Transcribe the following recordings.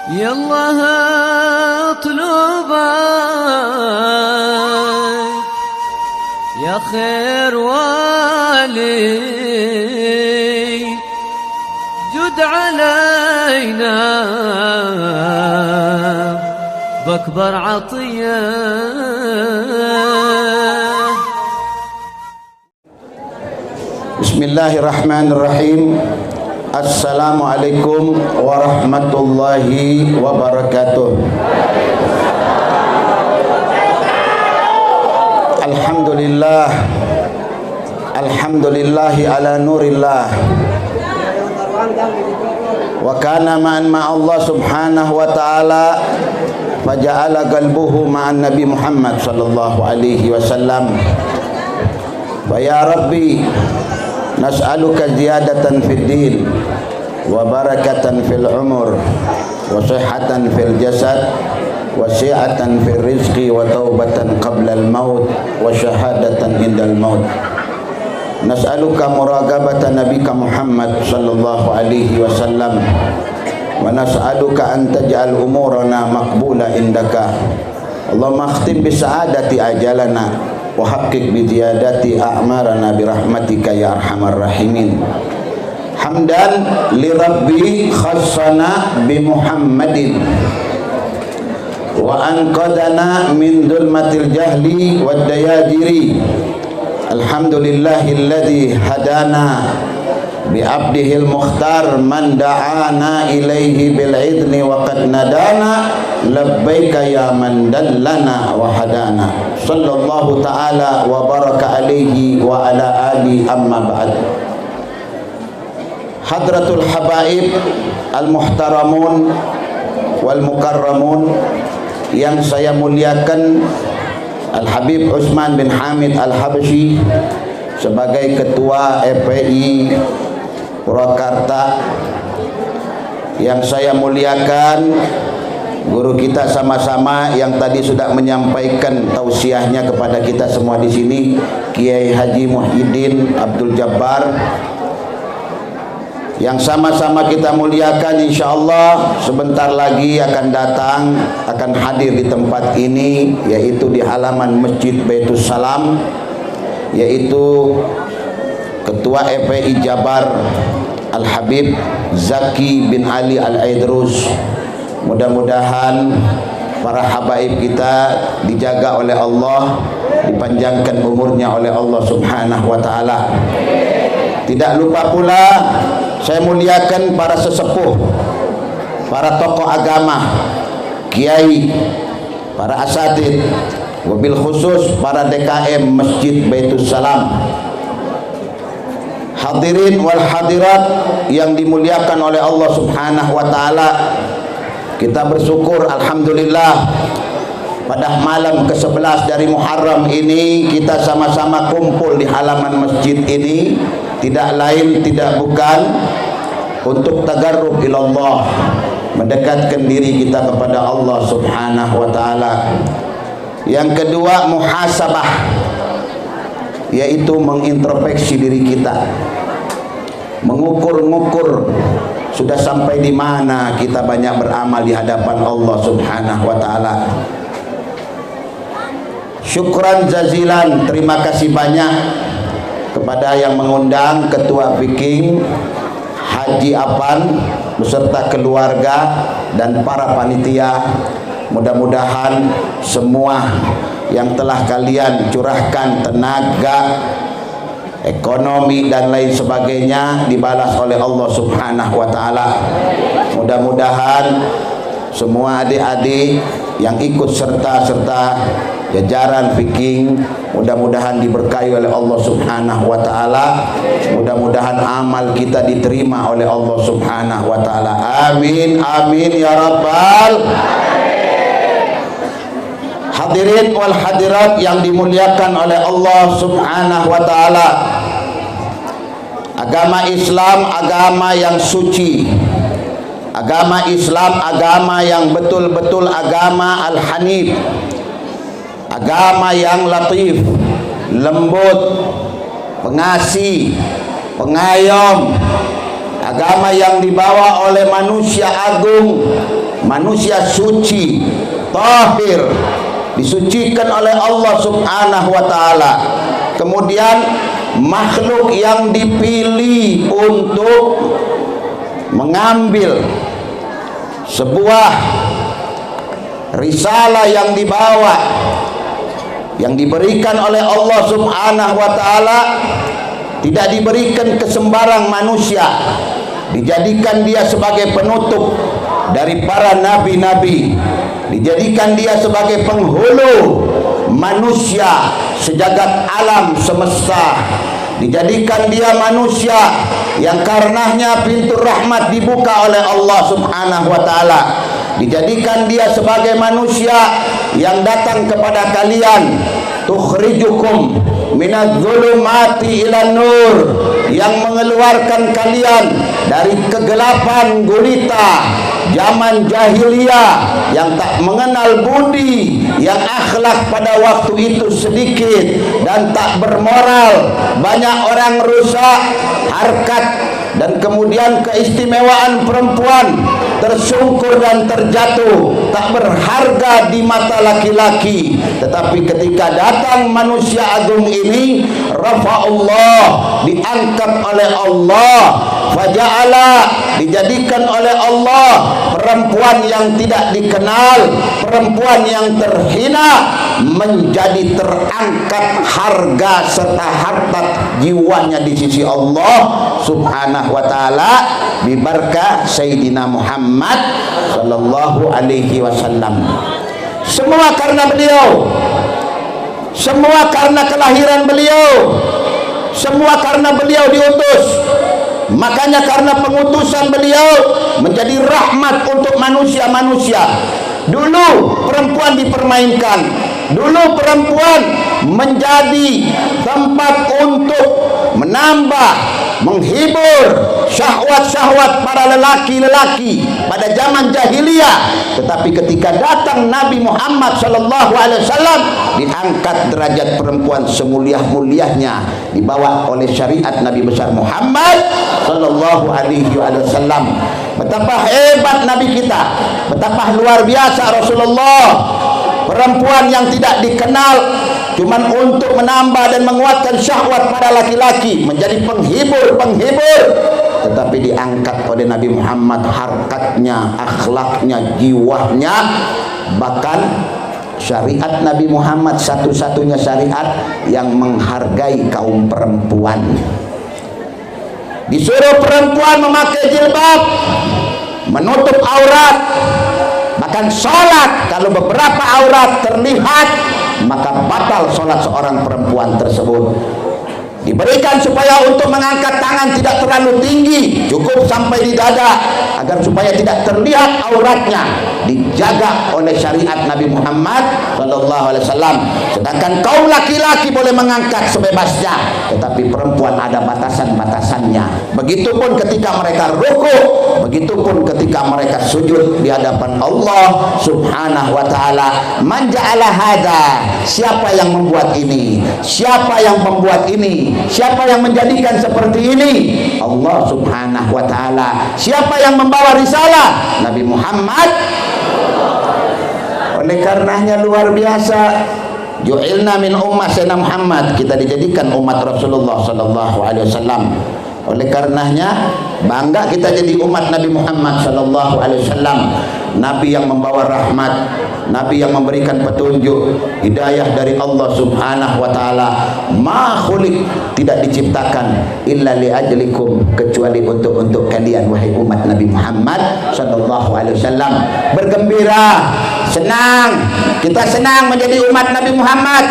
يالله اطلبك يا خير والي جد علينا بأكبر عطية. Bismillahirrahmanirrahim. Assalamualaikum warahmatullahi wabarakatuh. Alhamdulillah, alhamdulillahi ala nurillah. Wa kana ma'an ma'allah subhanahu wa ta'ala faja'ala qalbuhu ma'an Nabi Muhammad sallallahu alaihi wasallam. Wa ya Rabbi nas'aluka ziyadatan fid din wa barakatan fil umur wa sihhatan fil jasad wa si'atan fil rizqi wa taubatan qabla al maut wa syahadatan indal maut. Nas'aluka muraqabata nabika Muhammad sallallahu alaihi wasallam wa nas'aluka an taj'al umurana maqbula indaka. Allahumma akhtim bi sa'adati ajalana wa haqiq bi ziyadati a'marana bi rahmatika ya arhamar rahimin. Hamdan li rabbi khassana bi Muhammadin wa anqadana min dhulmatil jahli wad dayajiri. Alhamdulillahilladzi hadana bi abdihil mukhtar man da'ana ilaihi bil idni wa qad nadana labbaika ya man dallana wa hadana. Sallallahu ta'ala wa baraka alaihi wa ala ali amma ba'd. Hadratul habaib al muhtaramun wal mukarramun yang saya muliakan, Al Habib Utsman bin Hamid Al Habsyi sebagai ketua FPI Purwakarta, yang saya muliakan guru kita sama-sama yang tadi sudah menyampaikan tausiahnya kepada kita semua di sini, Kiai Haji Muhyiddin Abdul Jabbar, yang sama-sama kita muliakan. Insyaallah sebentar lagi akan datang, akan hadir di tempat ini, yaitu di halaman Masjid Baitus Salam, yaitu Ketua FPI Jabar Al Habib Zaki bin Ali Al Aidrus. Mudah-mudahan para habaib kita dijaga oleh Allah, dipanjangkan umurnya oleh Allah Subhanahu wa taala. Tidak lupa pula saya muliakan para sesepuh, para tokoh agama, kiai, para asatid, wabil khusus para DKM Masjid Baitus Salam. Hadirin wal hadirat yang dimuliakan oleh Allah Subhanahu wa taala. Kita bersyukur alhamdulillah pada malam ke-11 dari Muharram ini kita sama-sama kumpul di halaman masjid ini, tidak lain tidak bukan untuk tagarrub ilallah, mendekatkan diri kita kepada Allah Subhanahu wa taala. Yang kedua, muhasabah, yaitu mengintrospeksi diri kita, mengukur-ngukur sudah sampai di mana kita banyak beramal di hadapan Allah Subhanahu wa taala. Syukran jazilan, terima kasih banyak kepada yang mengundang Ketua Viking Haji Apan beserta keluarga dan para panitia. Mudah-mudahan semua yang telah kalian curahkan tenaga, ekonomi dan lain sebagainya dibalas oleh Allah Subhanahu wa taala. Mudah-mudahan semua adik-adik yang ikut serta jajaran Viking mudah-mudahan diberkahi oleh Allah Subhanahu wa taala. Mudah-mudahan amal kita diterima oleh Allah Subhanahu wa taala. Amin amin ya rabbal. Hadirin wal hadirat yang dimuliakan oleh Allah Subhanahu wa taala. Agama Islam agama yang suci. Agama Islam agama yang betul-betul agama Al-Hanif. Agama yang latif, lembut, pengasih, pengayom, agama yang dibawa oleh manusia agung, manusia suci, tahir, disucikan oleh Allah Subhanahu wa taala. Kemudian makhluk yang dipilih untuk mengambil sebuah risalah yang dibawa, yang diberikan oleh Allah Subhanahu wa taala, tidak diberikan ke sembarang manusia. Dijadikan dia sebagai penutup dari para nabi-nabi, dijadikan dia sebagai penghulu manusia sejagat alam semesta, dijadikan dia manusia yang karenanya pintu rahmat dibuka oleh Allah Subhanahu wa taala, dijadikan dia sebagai manusia yang datang kepada kalian, tukhrijukum minadz-zulumati ilan nur, yang mengeluarkan kalian dari kegelapan gulita zaman jahiliyah yang tak mengenal budi, yang akhlak pada waktu itu sedikit dan tak bermoral, banyak orang rusak, harkat dan kemudian keistimewaan perempuan tersungkur dan terjatuh, tak berharga di mata laki-laki. Tetapi ketika datang manusia agung ini, rafa'ullah, diangkat oleh Allah, faja'ala, dijadikan oleh Allah perempuan yang tidak dikenal, perempuan yang terhina, menjadi terangkat harga serta harta jiwanya di sisi Allah Subhanahu wa taala, bibarkah Sayyidina Muhammad sallallahu alaihi wasallam. Semua karena beliau, semua karena kelahiran beliau, semua karena beliau diutus. Makanya karena pengutusan beliau menjadi rahmat untuk manusia-manusia. Dulu perempuan dipermainkan, dulu perempuan menjadi tempat untuk menambah, menghibur syahwat-syahwat para lelaki-lelaki pada zaman jahiliyah. Tetapi ketika datang Nabi Muhammad sallallahu alaihi wasallam, diangkat derajat perempuan semulia-mulianya, dibawa oleh syariat Nabi besar Muhammad sallallahu alaihi wasallam. Betapa hebat Nabi kita, betapa luar biasa Rasulullah, perempuan yang tidak dikenal cuman untuk menambah dan menguatkan syahwat pada laki-laki, menjadi penghibur, tetapi diangkat oleh Nabi Muhammad harkatnya, akhlaknya, jiwanya. Bahkan syariat Nabi Muhammad satu-satunya syariat yang menghargai kaum perempuan. Disuruh perempuan memakai jilbab, menutup aurat, bahkan sholat kalau beberapa aurat terlihat maka batal sholat seorang perempuan tersebut. Diberikan supaya untuk mengangkat tangan tidak terlalu tinggi, cukup sampai di dada, agar supaya tidak terlihat auratnya, dijaga oleh syariat Nabi Muhammad sallallahu alaihi wasallam. Sedangkan kaum laki-laki boleh mengangkat sebebasnya, tetapi perempuan ada batasan-batasannya. Begitupun ketika mereka rukuk, begitupun ketika mereka sujud di hadapan Allah Subhanahu wa taala. Man ja'ala hada, siapa yang membuat ini? Siapa yang membuat ini? Siapa yang menjadikan seperti ini? Allah Subhanahu wa taala. Siapa yang membawa risalah? Nabi Muhammad. Oleh karenanya luar biasa, ju'ilna min ummah Sayyidina Muhammad, kita dijadikan umat Rasulullah sallallahu alaihi wasallam. Oleh karenanya bangga kita jadi umat Nabi Muhammad sallallahu alaihi wasallam, nabi yang membawa rahmat, nabi yang memberikan petunjuk, hidayah dari Allah Subhanahu wa taala. Ma khuliq, tidak diciptakan illa li ajlikum, kecuali untuk kalian wahai umat Nabi Muhammad sallallahu alaihi wasallam. Bergembira, senang, kita senang menjadi umat Nabi Muhammad,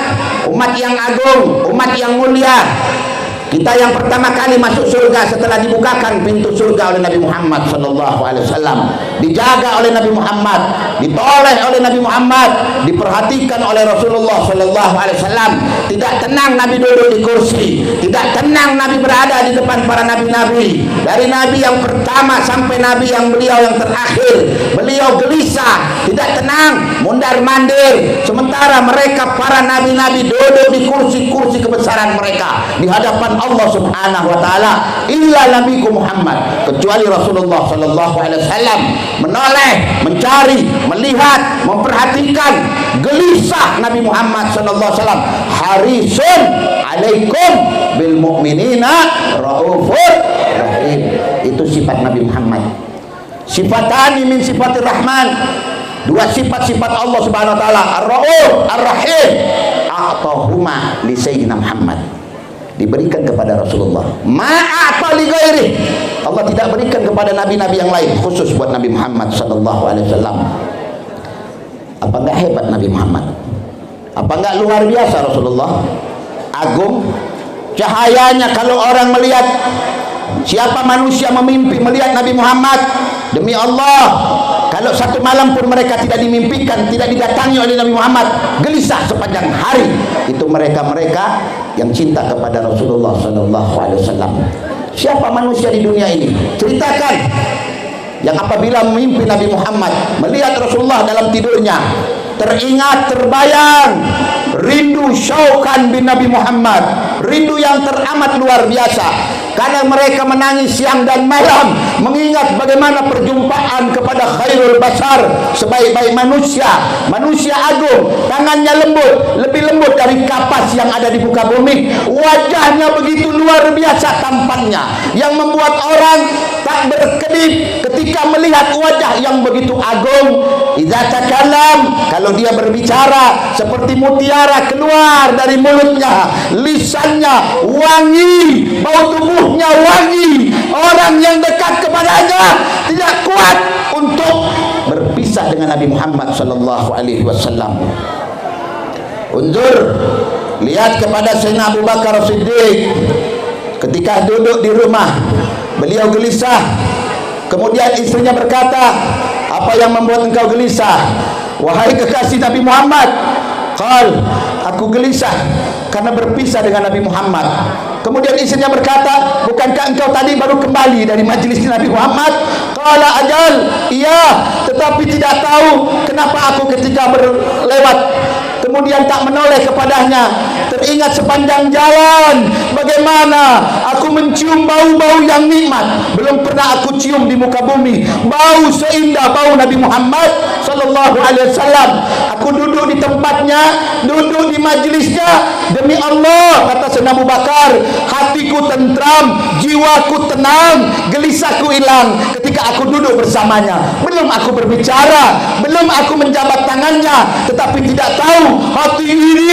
umat yang agung, umat yang mulia. Kita yang pertama kali masuk surga setelah dibukakan pintu surga oleh Nabi Muhammad sallallahu alaihi wasallam, dijaga oleh Nabi Muhammad, ditoleh oleh Nabi Muhammad, diperhatikan oleh Rasulullah sallallahu alaihi wasallam. Tidak tenang Nabi duduk di kursi, tidak tenang Nabi berada di depan para nabi-nabi. Dari nabi yang pertama sampai nabi yang beliau yang terakhir, beliau gelisah, tidak tenang, mundar-mandir. Sementara mereka para nabi-nabi duduk di kursi-kursi kebesaran mereka di hadapan Allah Subhanahu wa taala illa nabiku Muhammad, kecuali Rasulullah sallallahu alaihi wasallam menoleh, mencari, melihat, memperhatikan gelisah Nabi Muhammad sallallahu alaihi wasallam. Harisun alaikum bil mu'minina raufur rahim. Itu sifat Nabi Muhammad. Sifatani min sifatir rahman, dua sifat-sifat Allah Subhanahu wa taala, ar-rauf ar-rahim, a'tahuma li sayyidina Muhammad, diberikan kepada Rasulullah. Ma'ata li ghairi, Allah tidak berikan kepada nabi-nabi yang lain, khusus buat Nabi Muhammad sallallahu alaihi wasallam. Apa enggak hebat Nabi Muhammad? Apa enggak luar biasa Rasulullah? Agung cahayanya. Kalau orang melihat, siapa manusia memimpi melihat Nabi Muhammad, demi Allah, kalau satu malam pun mereka tidak dimimpikan, tidak didatangi oleh Nabi Muhammad, gelisah sepanjang hari. Itu mereka-mereka yang cinta kepada Rasulullah sallallahu alaihi wasallam. Siapa manusia di dunia ini? Ceritakan yang apabila memimpi Nabi Muhammad, melihat Rasulullah dalam tidurnya, teringat, terbayang rindu syauqan bin Nabi Muhammad, rindu yang teramat luar biasa. Karena mereka menangis siang dan malam mengingat bagaimana perjumpaan kepada khairul basar, sebaik-baik manusia, manusia agung, tangannya lembut, lebih lembut dari kapas yang ada di muka bumi, wajahnya begitu luar biasa tampannya yang membuat orang tak berkedip ketika melihat wajah yang begitu agung. Idza takallam, kalau dia berbicara seperti mutiara keluar dari mulutnya, lisannya wangi, bau tubuhnya wangi. Orang yang dekat kepadanya tidak kuat untuk berpisah dengan Nabi Muhammad sallallahu alaihi wasallam. Unzur, lihat kepada Sayyidina Abu Bakar Siddiq ketika duduk di rumah, beliau gelisah. Kemudian istrinya berkata, apa yang membuat engkau gelisah, wahai kekasih Nabi Muhammad? Qal, aku gelisah karena berpisah dengan Nabi Muhammad. Kemudian istrinya berkata, bukankah engkau tadi baru kembali dari majlis Nabi Muhammad? Qala ajal, iya, tetapi tidak tahu kenapa aku ketika berlewat kemudian tak menoleh kepadanya. Teringat sepanjang jalan bagaimana aku mencium bau-bau yang nikmat, belum pernah aku cium di muka bumi, bau seindah bau Nabi Muhammad sallallahu alaihi wasallam. Aku duduk di tempatnya, duduk di majlisnya, demi Allah, kata Sayyidina Abu Bakar, hatiku tentram, jiwaku tenang, gelisahku hilang ketika aku duduk bersamanya. Belum aku berbicara, belum aku menjabat tangannya, tetapi tidak tahu hati ini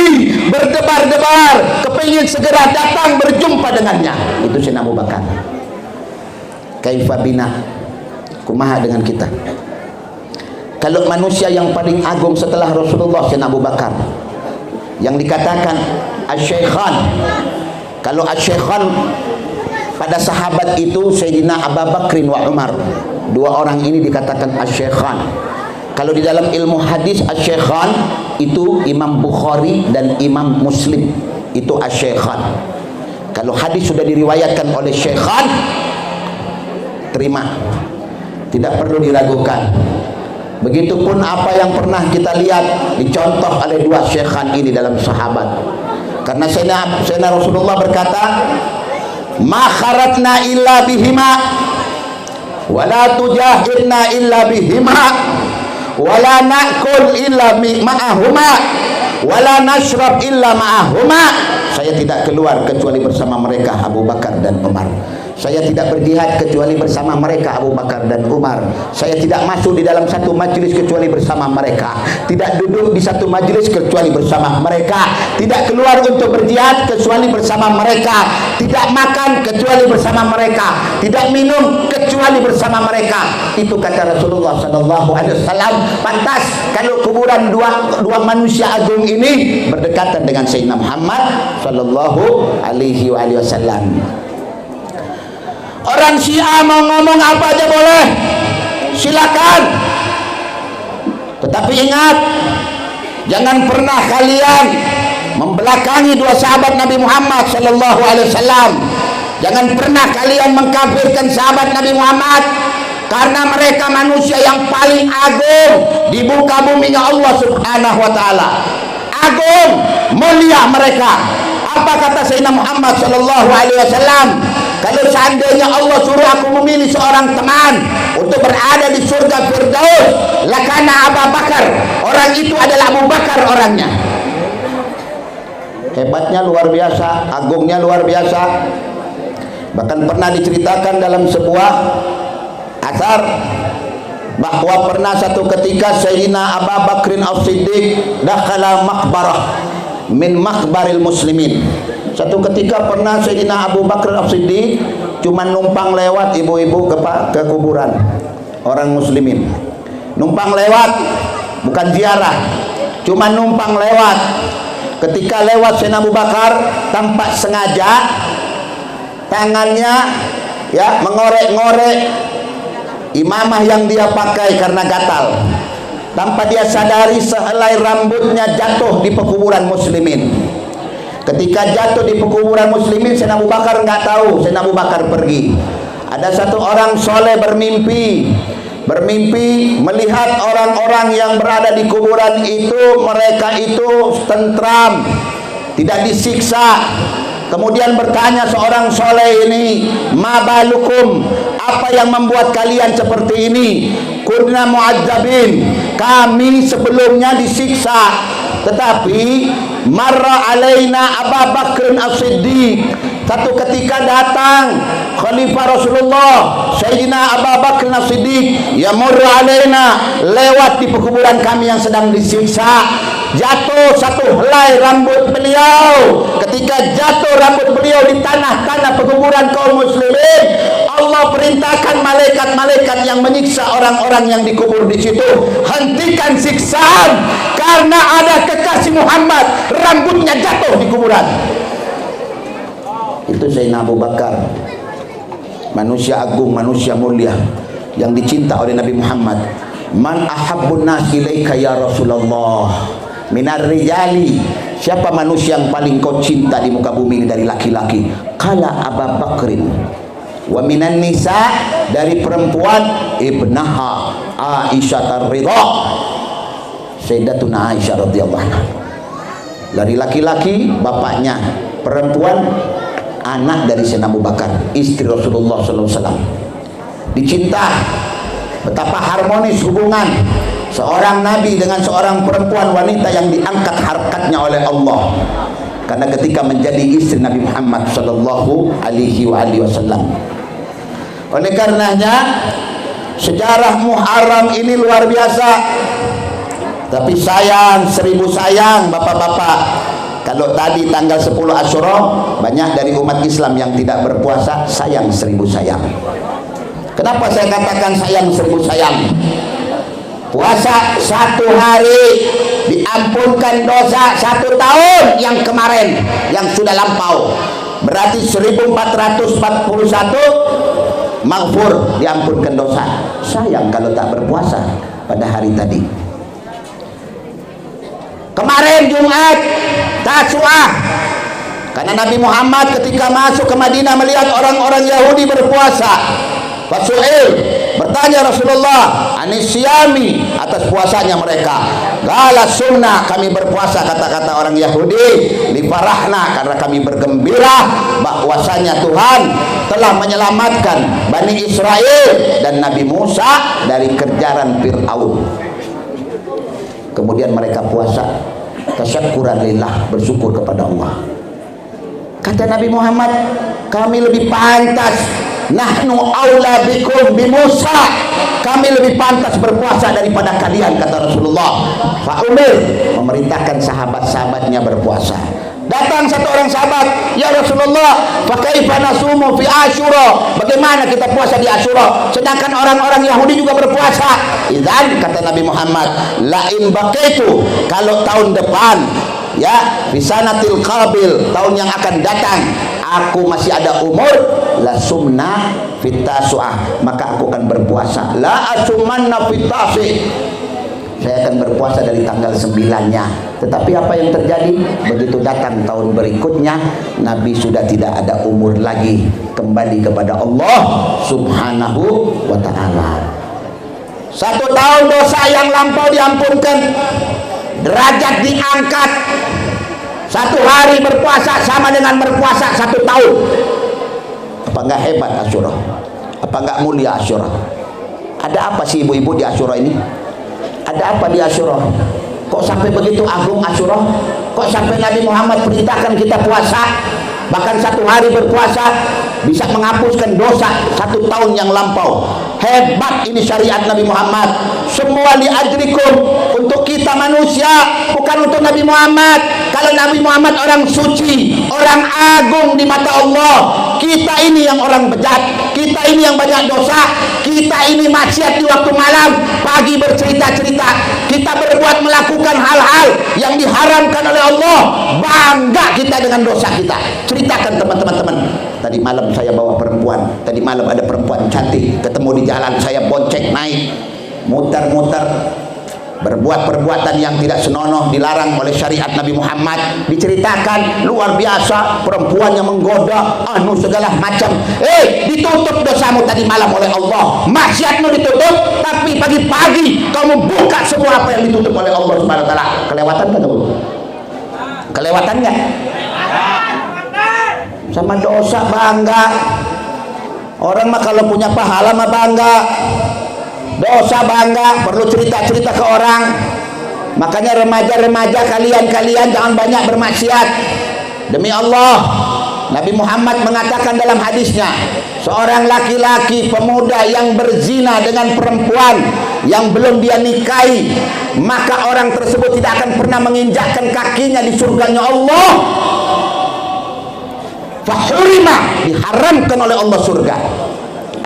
berdebar-debar, kepingin segera datang berjumpa dengannya. Itu Sayyidina Abu Bakar. Kaifa bina, kumaha dengan kita? Kalau manusia yang paling agung setelah Rasulullah Sayyidina Abu Bakar, yang dikatakan asy-syaikhan. Kalau asy-syaikhan pada sahabat itu Sayyidina Abu Bakrin wa Umar, dua orang ini dikatakan asy-syaikhan. Kalau di dalam ilmu hadis asy-syaikhan itu Imam Bukhari dan Imam Muslim, itu asy-syaikhan. Kalau hadis sudah diriwayatkan oleh syaikhan, terima, tidak perlu diragukan. Begitupun apa yang pernah kita lihat dicontoh oleh dua syaikhan ini dalam sahabat. Karena Sayyidina Rasulullah berkata, ma kharatna illa bihima wa la tujahidna illa bihima wa la na'kul illa ma'ahuma wa la nashrab illa ma'ahuma. Saya tidak keluar kecuali bersama mereka Abu Bakar dan Umar. Saya tidak berjihad kecuali bersama mereka Abu Bakar dan Umar. Saya tidak masuk di dalam satu majlis kecuali bersama mereka. Tidak duduk di satu majlis kecuali bersama mereka. Tidak keluar untuk berjihad kecuali bersama mereka. Tidak makan kecuali bersama mereka. Tidak minum kecuali bersama mereka. Itu kata Rasulullah sallallahu alaihi wasallam. Pantas kalau kuburan dua manusia agung ini berdekatan dengan Sayyidina Muhammad sallallahu alaihi wasallam. Orang Syiah mau ngomong apa aja boleh, silakan. Tetapi ingat, jangan pernah kalian membelakangi dua sahabat Nabi Muhammad sallallahu alaihi wasallam. Jangan pernah kalian mengkafirkan sahabat Nabi Muhammad, karena mereka manusia yang paling agung di muka buminya Allah Subhanahu wa taala. Agung, mulia mereka. Apa kata Sayyidina Muhammad sallallahu alaihi wasallam? Kalau seandainya Allah suruh aku memilih seorang teman untuk berada di surga Firdaus, lakana Abu Bakar. Orang itu adalah Abu Bakar orangnya. Hebatnya luar biasa, agungnya luar biasa. Bahkan pernah diceritakan dalam sebuah asar bahwa pernah satu ketika Sayyidina Abu Bakrin As-Siddiq dakhala maqbarah min maqbaril muslimin. Satu ketika pernah Sayyidina Abu Bakar As-Siddiq cuma numpang lewat ibu-ibu ke kuburan orang muslimin. Numpang lewat, bukan ziarah, cuma numpang lewat. Ketika lewat Sayyidina Abu Bakar tampak sengaja tangannya ya mengorek-ngorek imamah yang dia pakai karena gatal. Tanpa dia sadari sehelai rambutnya jatuh di pekuburan muslimin. Ketika jatuh di pekuburan muslimin, Sayyidina Abu Bakar nggak tahu. Sayyidina Abu Bakar pergi. Ada satu orang soleh bermimpi melihat orang-orang yang berada di kuburan itu, mereka itu tentram, tidak disiksa. Kemudian bertanya seorang soleh ini, ma balukum, apa yang membuat kalian seperti ini? Kunna mu'adzabin, kami sebelumnya disiksa, tetapi marra alaina Abu Bakr As-Siddiq. Satu ketika datang Khalifah Rasulullah Sayyidina Abu Bakr As-Siddiq, yamurru alaina, lewat di pekuburan kami yang sedang disiksa. Jatuh satu helai rambut beliau. Ketika jatuh rambut beliau di tanah-tanah pekuburan kaum muslimin, Allah perintahkan malaikat-malaikat yang menyiksa orang-orang yang dikubur di situ, hentikan siksaan karena ada kekasih Muhammad rambutnya jatuh di kuburan. Itu Sayyidina Abu Bakar, manusia agung, manusia mulia yang dicinta oleh Nabi Muhammad. Man ahabbun nas ilaika ya Rasulullah minar rijali, siapa manusia yang paling kau cinta di muka bumi ini dari laki-laki? Qala Abu Bakrin. Wa minan nisa, dari perempuan ibnaha Aisyah ar-Ridha, Sayyidatuna Aisyah radhiyallahu anha. Dari laki-laki bapaknya, perempuan anak dari Sayyidina Abu Bakar, istri Rasulullah sallallahu alaihi wasallam. Dicinta. Betapa harmonis hubungan seorang nabi dengan seorang perempuan wanita yang diangkat harkatnya oleh Allah. Karena ketika menjadi istri Nabi Muhammad sallallahu alaihi wasallam. Oleh karenanya sejarah Muharram ini luar biasa. Tapi sayang, seribu sayang bapak-bapak, kalau tadi tanggal 10 Asyura banyak dari umat Islam yang tidak berpuasa, sayang seribu sayang. Kenapa saya katakan sayang seribu sayang? Puasa satu hari diampunkan dosa 1 tahun yang kemarin yang sudah lampau. Berarti 1441 maghfur, diampunkan dosa. Sayang kalau tak berpuasa pada hari tadi. Kemarin Jumat Tasu'ah, karena Nabi Muhammad ketika masuk ke Madinah melihat orang-orang Yahudi berpuasa. Fasu'il, bertanya Rasulullah anisyami, atas puasanya mereka. Gala sunnah, kami berpuasa, kata-kata orang Yahudi, lifarahna, karena kami bergembira bahwasanya Tuhan telah menyelamatkan Bani Israel dan Nabi Musa dari kejaran Fir'aun. Kemudian mereka puasa tasyakkuran lillah, bersyukur kepada Allah. Kata Nabi Muhammad, kami lebih pantas, nahnu aula bikum bi Musa, kami lebih pantas berpuasa daripada kalian, kata Rasulullah. Fa Umar memerintahkan sahabat-sahabatnya berpuasa. Datang satu orang sahabat, ya Rasulullah, fa kaifa nasumu fi Asyura, bagaimana kita puasa di Asyura sedangkan orang-orang Yahudi juga berpuasa? Idzan, kata Nabi Muhammad, la in baqaitu, kalau tahun depan, ya, fisanatil qabil, tahun yang akan datang, aku masih ada umur, la sumna fitasu'ah, maka aku akan berpuasa. La asumanna fitasi, saya akan berpuasa dari tanggal 9-nya. Tetapi apa yang terjadi? Begitu datang tahun berikutnya, Nabi sudah tidak ada umur lagi, kembali kepada Allah subhanahu wa ta'ala. 1 tahun dosa yang lampau diampunkan, derajat diangkat. Satu hari berpuasa sama dengan berpuasa 1 tahun. Apa enggak hebat Asyura? Apa enggak mulia Asyura? Ada apa sih ibu-ibu di Asyura ini? Ada apa di Asyura? Kok sampai begitu agung Asyura? Kok sampai Nabi Muhammad perintahkan kita puasa? Bahkan 1 hari berpuasa bisa menghapuskan dosa 1 tahun yang lampau. Hebat ini syariat Nabi Muhammad. Semua liajrikum, untuk kita manusia, bukan untuk Nabi Muhammad. Kalau Nabi Muhammad orang suci, orang agung di mata Allah, kita ini yang orang bejat, kita ini yang banyak dosa, kita ini maksiat di waktu malam, pagi bercerita-cerita, kita berbuat melakukan hal-hal yang diharamkan oleh Allah. Bangga kita dengan dosa kita. Ceritakan teman-teman. Tadi malam saya bawa perempuan, tadi malam ada perempuan cantik ketemu di jalan, saya bonceng naik, muter-muter, berbuat perbuatan yang tidak senonoh, dilarang oleh syariat Nabi Muhammad. Diceritakan luar biasa, perempuan yang menggoda, segala macam. Ditutup dosamu tadi malam oleh Allah, maksiatmu ditutup, tapi pagi-pagi kamu buka semua apa yang ditutup oleh Allah Subhanahu wa taala. Kelewatan kan kamu? Kelewatan nggak? Sama dosa bangga. Orang mah kalau punya pahala mah bangga. Dosa bangga, perlu cerita-cerita ke orang. Makanya remaja-remaja kalian jangan banyak bermaksiat. Demi Allah, Nabi Muhammad mengatakan dalam hadisnya, seorang laki-laki pemuda yang berzina dengan perempuan yang belum dia nikahi, maka orang tersebut tidak akan pernah menginjakkan kakinya di surganya Allah. Fahurima, diharamkan oleh Allah surga.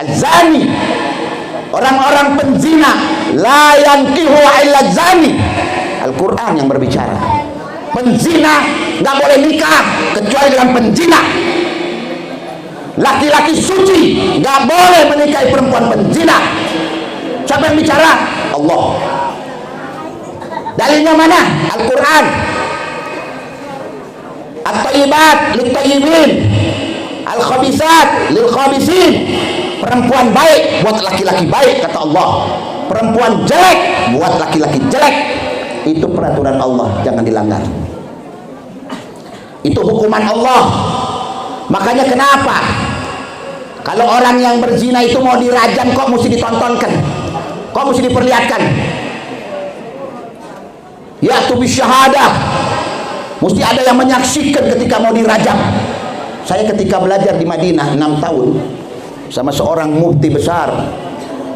Az-zani, orang-orang penzina, la yankihu illa zani. Al-Quran yang berbicara, penzina nggak boleh nikah kecuali dengan penzina. Laki-laki suci nggak boleh menikahi perempuan penzina. Siapa yang bicara? Allah. Dalilnya mana? Al-Quran. At-thayyibat lit-thayyibin, al-khabisat lil-khabisin. Perempuan baik buat laki-laki baik, kata Allah. Perempuan jelek buat laki-laki jelek. Itu peraturan Allah, jangan dilanggar. Itu hukuman Allah. Makanya kenapa kalau orang yang berzina itu mau dirajam kok mesti ditontonkan, kok mesti diperlihatkan? Ya tu bisyahadah, mesti ada yang menyaksikan ketika mau dirajam. Saya ketika belajar di Madinah 6 tahun sama seorang mufti besar,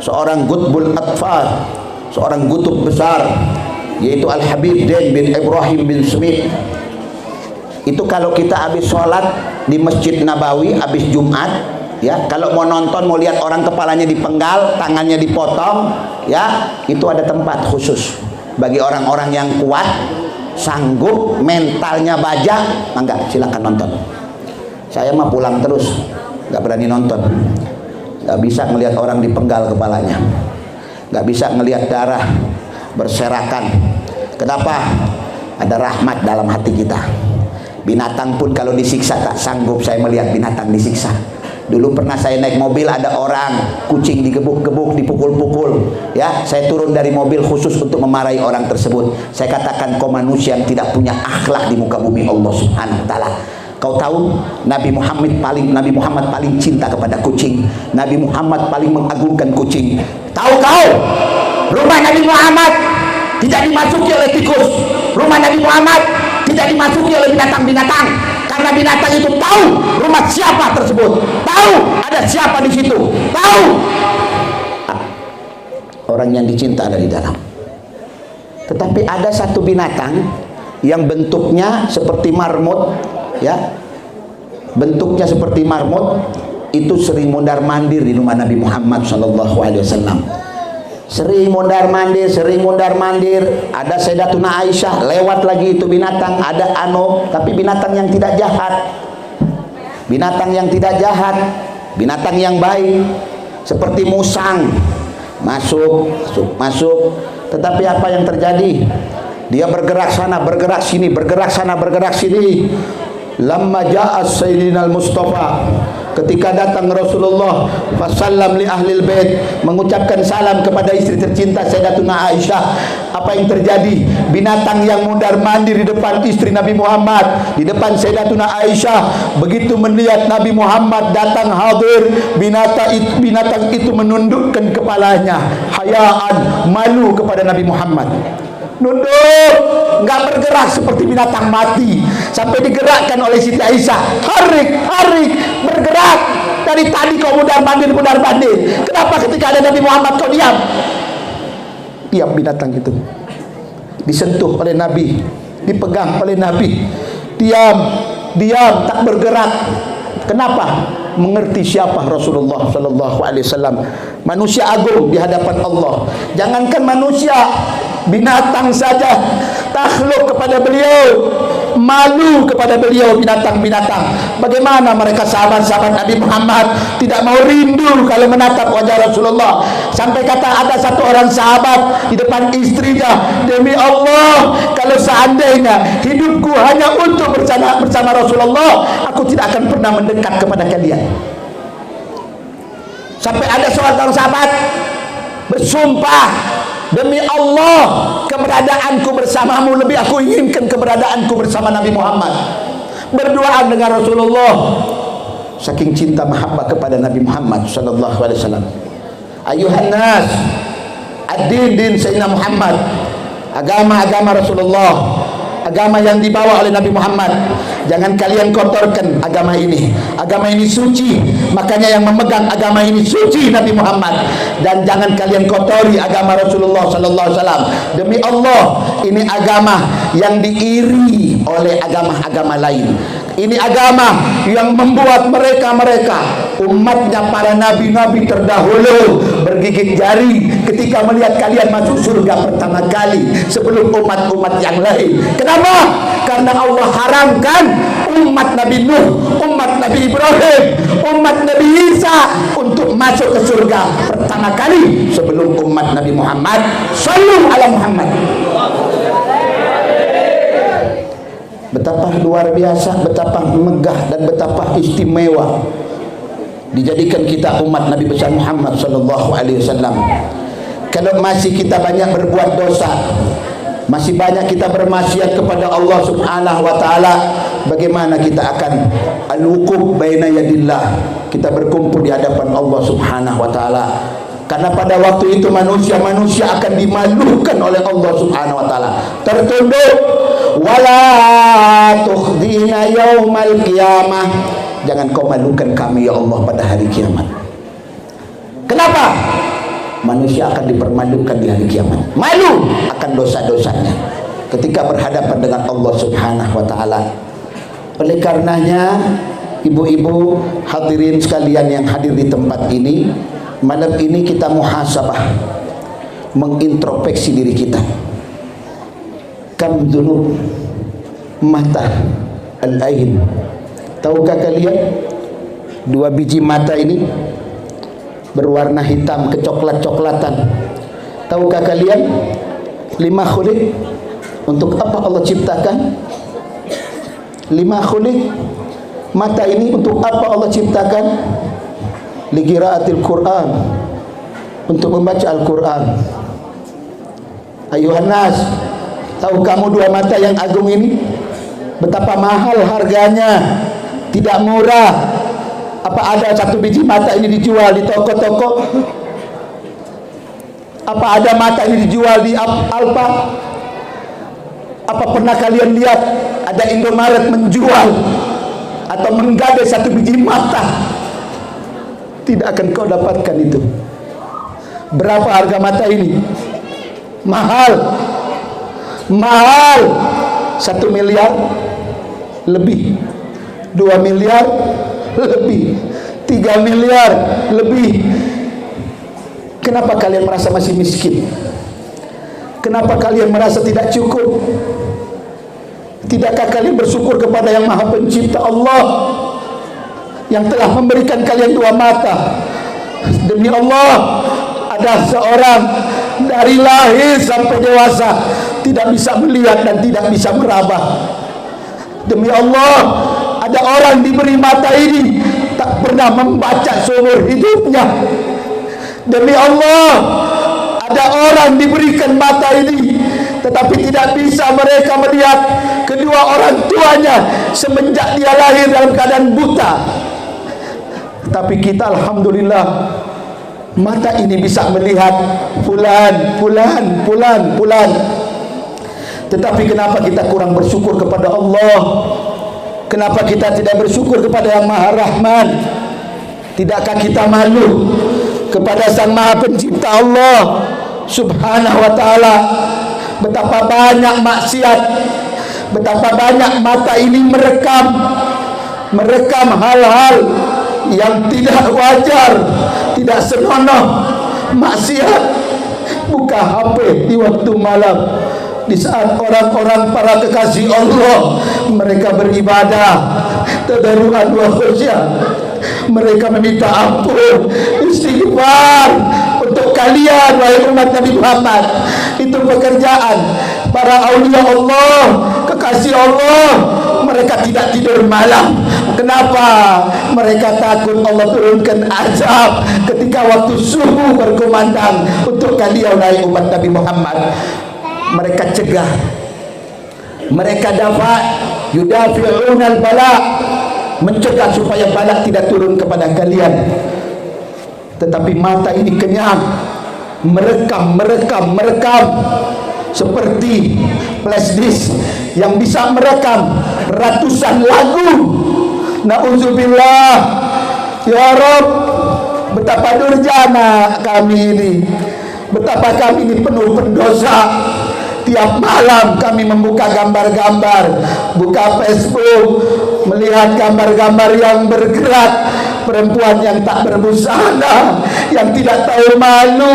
seorang Gutbul Atfal, seorang gutub besar, yaitu Al-Habib Den bin Ibrahim bin Smith. Itu kalau kita habis sholat di Masjid Nabawi, habis Jumat, ya, kalau mau nonton, mau lihat orang kepalanya dipenggal, tangannya dipotong, ya, itu ada tempat khusus bagi orang-orang yang kuat, sanggup, mentalnya baja. Enggak, silakan nonton. Saya mah pulang terus, nggak berani nonton, nggak bisa ngelihat orang dipenggal kepalanya, nggak bisa ngelihat darah berserakan. Kenapa? Ada rahmat dalam hati kita. Binatang pun kalau disiksa tak sanggup saya melihat binatang disiksa. Dulu pernah saya naik mobil, ada orang kucing digebuk-gebuk, dipukul-pukul, ya, saya turun dari mobil khusus untuk memarahi orang tersebut. Saya katakan, kau manusia yang tidak punya akhlak di muka bumi Allah Subhanahu wa taala. Kau tahu Nabi Muhammad paling cinta kepada kucing. Nabi Muhammad paling mengagungkan kucing. Tahu kau, rumah Nabi Muhammad tidak dimasuki oleh tikus. Rumah Nabi Muhammad tidak dimasuki oleh binatang-binatang, karena binatang itu tahu rumah siapa tersebut, tahu ada siapa di situ, tahu orang yang dicinta ada di dalam. Tetapi ada satu binatang yang bentuknya seperti marmut, ya, bentuknya seperti marmut, itu sering mondar-mandir di rumah Nabi Muhammad SAW. Sering mondar-mandir, ada Sayyidatuna Aisyah, lewat lagi itu binatang, ada tapi binatang yang tidak jahat, binatang yang baik, seperti musang, masuk. Tetapi apa yang terjadi? Dia bergerak sana, bergerak sini, bergerak sana, bergerak sini. Lamma ja'a Sayyidina Al-Mustafa, ketika datang Rasulullah fasallam li ahlil bait, mengucapkan salam kepada istri tercinta Sayyidatuna Aisyah, apa yang terjadi? Binatang yang mundar-mandir di depan istri Nabi Muhammad, di depan Sayyidatuna Aisyah, begitu melihat Nabi Muhammad datang hadir, binatang itu menundukkan kepalanya, hayaan, malu kepada Nabi Muhammad. Nunduk, enggak bergerak seperti binatang mati, sampai digerakkan oleh Siti Aisyah. Harik, bergerak. Dari tadi kau mundar-mandir. Kenapa ketika ada Nabi Muhammad kau diam? Diam binatang itu. Disentuh oleh Nabi, dipegang oleh Nabi. Diam, tak bergerak. Kenapa? Mengerti siapa Rasulullah sallallahu alaihi wasallam, manusia agung di hadapan Allah. Jangankan manusia, binatang saja takhluk kepada beliau, malu kepada beliau binatang-binatang. Bagaimana mereka sahabat-sahabat Nabi Muhammad tidak mau rindu kalau menatap wajah Rasulullah? Sampai kata ada satu orang sahabat di depan istrinya, demi Allah, kalau seandainya hidupku hanya untuk bersama Rasulullah, aku tidak akan pernah mendekat kepada kalian. Sampai ada seorang sahabat bersumpah, demi Allah, keberadaanku bersamamu lebih aku inginkan keberadaanku bersama Nabi Muhammad. Berduaan dengan Rasulullah, saking cinta mahabbah kepada Nabi Muhammad sallallahu alaihi wasallam. Ayuhan nas, ad-din Sayyidina Muhammad, agama Rasulullah, agama yang dibawa oleh Nabi Muhammad. Jangan kalian kotorkan agama ini. Agama ini suci, makanya yang memegang agama ini suci Nabi Muhammad. Dan jangan kalian kotori agama Rasulullah sallallahu alaihi wasallam. Demi Allah, ini agama yang diiri oleh agama-agama lain. Ini agama yang membuat mereka umatnya para nabi-nabi terdahulu bergigit jari ketika melihat kalian masuk surga pertama kali sebelum umat-umat yang lain. Kenapa? Karena Allah haramkan umat Nabi Nuh, umat Nabi Ibrahim, umat Nabi Isa untuk masuk ke surga pertama kali sebelum umat Nabi Muhammad. Shallu ala Muhammad. Betapa luar biasa, betapa megah dan betapa istimewa dijadikan kita umat Nabi besar Muhammad sallallahu alaihi wasallam. Kalau masih kita banyak berbuat dosa, masih banyak kita bermaksiat kepada Allah Subhanahu wa taala, bagaimana kita akan al-wuquf baina yadillah, kita berkumpul di hadapan Allah Subhanahu wa taala. Karena pada waktu itu manusia akan dimalukan oleh Allah Subhanahu wa taala. Tertunduk, wala tukhdina yaumal qiyamah, jangan kau malukan kami ya Allah pada hari kiamat. Kenapa? Manusia akan dipermalukan di hari kiamat, malu akan dosa-dosanya ketika berhadapan dengan Allah Subhanahu wa taala. Oleh karenanya, ibu-ibu hadirin sekalian yang hadir di tempat ini, malam ini kita muhasabah, mengintrospeksi diri kita. Kam dzunub mata al-ain. Tahukah kalian, dua biji mata ini berwarna hitam kecoklat-coklatan. Tahukah kalian, lima khuliq, untuk apa Allah ciptakan? Lima khuliq, mata ini untuk apa Allah ciptakan? Liqiraatil Quran, untuk membaca Al-Quran. Ayuhan nas, tahu kamu dua mata yang agung ini betapa mahal harganya, tidak murah. Apa ada satu biji mata ini dijual di toko-toko? Apa ada mata ini dijual di Alfa? Apa pernah kalian lihat ada Indomaret menjual atau menggadai satu biji mata? Tidak akan kau dapatkan itu. Berapa harga mata ini? Mahal. 1 miliar lebih, 2 miliar lebih, 3 miliar lebih. Kenapa kalian merasa masih miskin? Kenapa kalian merasa tidak cukup? Tidakkah kalian bersyukur kepada yang Maha Pencipta Allah yang telah memberikan kalian dua mata? Demi Allah, ada seorang dari lahir sampai dewasa tidak bisa melihat dan tidak bisa meraba. Demi Allah, ada orang diberi mata ini tak pernah membaca seumur hidupnya. Demi Allah, ada orang diberikan mata ini, tetapi tidak bisa mereka melihat kedua orang tuanya semenjak dia lahir dalam keadaan buta. Tapi kita alhamdulillah, mata ini bisa melihat fulan. Tetapi kenapa kita kurang bersyukur kepada Allah? Kenapa kita tidak bersyukur kepada Yang Maha Rahman? Tidakkah kita malu kepada Sang Maha Pencipta Allah Subhanahu wa ta'ala? Betapa banyak maksiat, betapa banyak mata ini merekam hal-hal yang tidak wajar, tidak senonoh. Maksiat, buka HP di waktu malam, di saat orang-orang para kekasih Allah mereka beribadah, tadarruan wa khusyuk, mereka meminta ampun, istighfar untuk kalian wahai umat Nabi Muhammad. Itu pekerjaan para aulia Allah, kekasih Allah. Mereka tidak tidur malam. Kenapa? Mereka takut Allah turunkan azab ketika waktu subuh berkumandang untuk kalian wahai umat Nabi Muhammad. Mereka cegah, mereka dapat yudafi'unal bala, mencegah supaya bala tidak turun kepada kalian. Tetapi mata ini kenyang, merekam seperti flash disk yang bisa merekam ratusan lagu. Na'udzubillah. Ya Rabb, betapa durjana kami ini, betapa kami ini penuh pendosa. Tiap malam kami membuka gambar-gambar, buka Facebook, melihat gambar-gambar yang bergerak, perempuan yang tak berbusana, yang tidak tahu malu,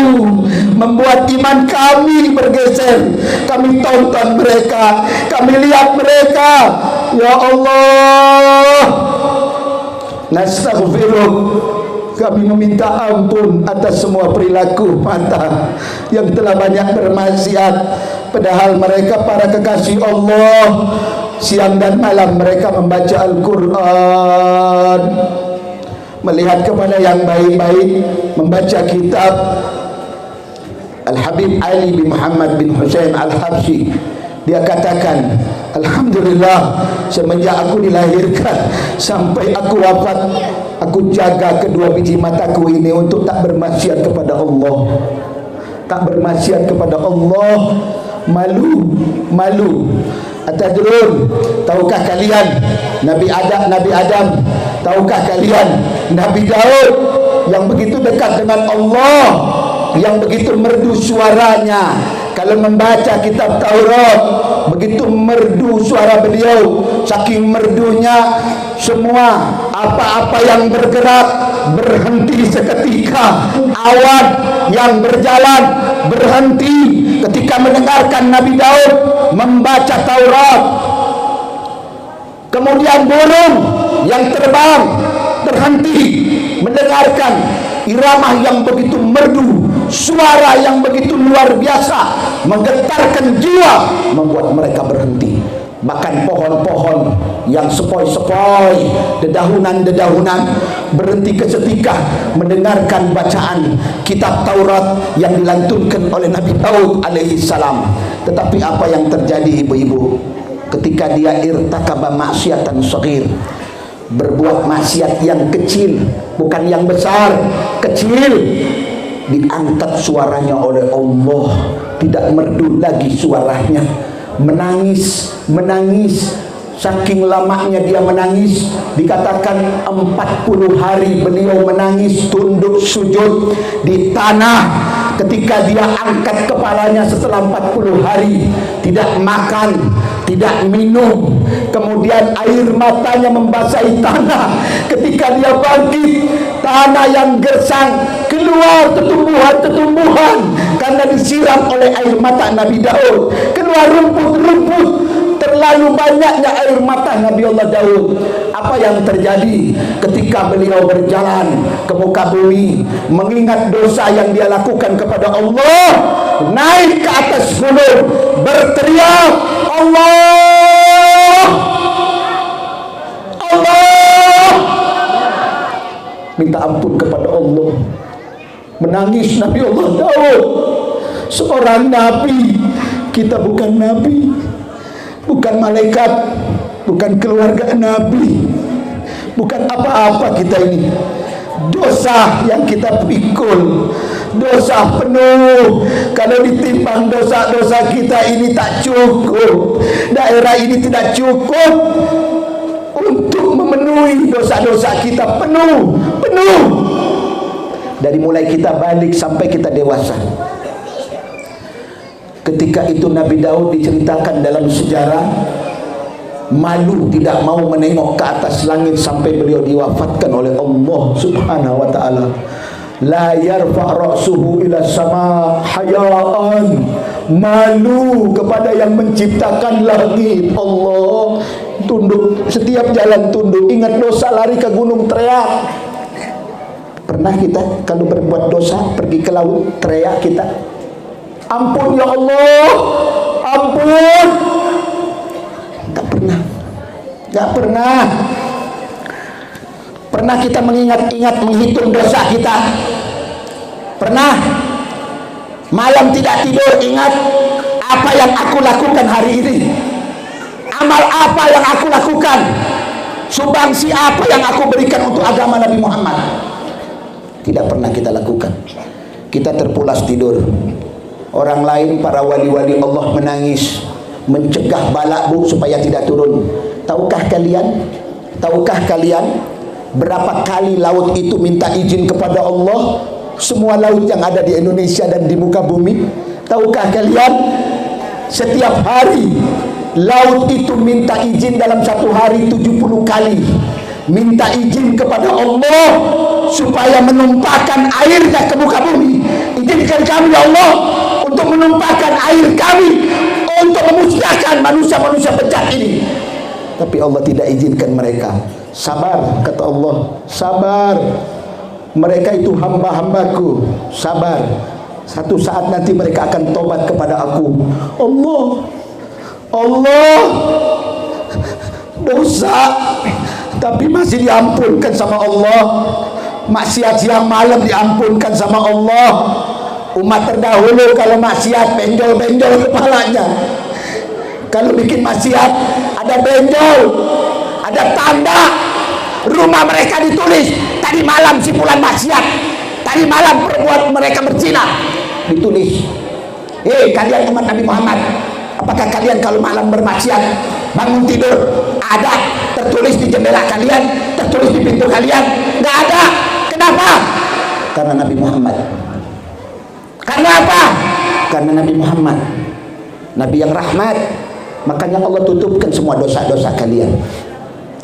membuat iman kami bergeser. Kami tonton mereka, kami lihat mereka. Ya Allah, nastaghfirullah, kami meminta ampun atas semua perilaku mata yang telah banyak bermaksiat. Padahal mereka para kekasih Allah, siang dan malam mereka membaca Al-Quran, melihat kepada yang baik-baik, membaca kitab. Al-Habib Ali bin Muhammad bin Husain Al-Habsyi, dia katakan, alhamdulillah, semenjak aku dilahirkan sampai aku wafat, aku jaga kedua biji mataku ini untuk tak bermaksiat kepada Allah. Tak bermaksiat kepada Allah. Malu. Atadrun, tahukah kalian Nabi Adam, tahukah kalian Nabi Daud yang begitu dekat dengan Allah, yang begitu merdu suaranya kalau membaca kitab Taurat, begitu merdu suara beliau, saking merdunya semua apa-apa yang bergerak berhenti seketika. Awan yang berjalan berhenti ketika mendengarkan Nabi Daud membaca Taurat. Kemudian burung yang terbang berhenti mendengarkan irama yang begitu merdu, suara yang begitu luar biasa, menggetarkan jiwa, membuat mereka berhenti. Bahkan pohon-pohon yang sepoi-sepoi, dedaunan-dedaunan berhenti seketika mendengarkan bacaan kitab Taurat yang dilantunkan oleh Nabi Daud alaihi salam. Tetapi apa yang terjadi ibu-ibu ketika dia irtakaba maksiatan shaghir, berbuat maksiat yang kecil, bukan yang besar, kecil, diangkat suaranya oleh Allah, tidak merdu lagi suaranya, menangis, saking lamanya dia menangis. Dikatakan 40 hari beliau menangis, tunduk sujud di tanah. Ketika dia angkat kepalanya setelah 40 hari, tidak makan, tidak minum, kemudian air matanya membasahi tanah. Ketika dia bangkit, tanah yang gersang, keluar tumbuhan-tumbuhan karena disiram oleh air mata Nabi Daud, keluar rumput-rumput. Terlalu banyaknya air mata Nabi Allah Daud. Apa yang terjadi ketika beliau berjalan ke muka bumi, mengingat dosa yang dia lakukan kepada Allah, naik ke atas gunung, berteriak, Allah, Allah, minta ampun kepada Allah. Menangis Nabi Allah Daud, seorang nabi. Kita bukan nabi, bukan malaikat, bukan keluarga nabi, bukan apa-apa kita ini. Dosa yang kita pikul, dosa penuh. Kalau ditimbang dosa-dosa kita ini tak cukup, daerah ini tidak cukup untuk memenuhi dosa-dosa kita. Penuh. Dari mulai kita balik sampai kita dewasa. Ketika itu Nabi Daud diceritakan dalam sejarah, malu tidak mau menengok ke atas langit sampai beliau diwafatkan oleh Allah Subhanahu wa taala. La yarfa' ra'suhu ila sama hayaan. Malu kepada yang menciptakan langit. Allah tunduk, setiap jalan tunduk. Ingat dosa lari ke gunung teriak. Pernah kita kalau berbuat dosa pergi ke laut teriak kita, ampun ya Allah, ampun? Tak pernah. Pernah kita mengingat-ingat, menghitung dosa kita? Pernah? Malam tidak tidur ingat, apa yang aku lakukan hari ini? Amal apa yang aku lakukan? Sumbangsi apa yang aku berikan untuk agama Nabi Muhammad? Tidak pernah kita lakukan. Kita terpulas tidur. Orang lain, para wali-wali Allah menangis, mencegah balak bu supaya tidak turun. Tahukah kalian berapa kali laut itu minta izin kepada Allah? Semua laut yang ada di Indonesia dan di muka bumi. Tahukah kalian, setiap hari laut itu minta izin dalam satu hari 70 kali. Minta izin kepada Allah supaya menumpahkan airnya ke muka bumi. Izinkan kami ya Allah untuk menumpahkan air kami, untuk memusnahkan manusia-manusia bejat ini. Tapi Allah tidak izinkan mereka. Sabar, kata Allah, sabar. Mereka itu hamba-hambaku, sabar. Satu saat nanti mereka akan tobat kepada aku. Allah dosa, tapi masih diampunkan sama Allah. Maksiat siang malam diampunkan sama Allah. Umat terdahulu kalau maksiat benjol-benjol kepalanya. Kalau bikin maksiat ada benjol, ada tanda. Rumah mereka ditulis, tadi malam simpulan maksiat, tadi malam perbuatan mereka berzina. Ditulis, hei kalian umat Nabi Muhammad, apakah kalian kalau malam bermaksiat bangun tidur ada tertulis di jendela kalian, tertulis di pintu kalian? Nggak ada. Kenapa? Karena Nabi Muhammad. Karena apa? Karena Nabi Muhammad, Nabi yang rahmat. Makanya Allah tutupkan semua dosa-dosa kalian.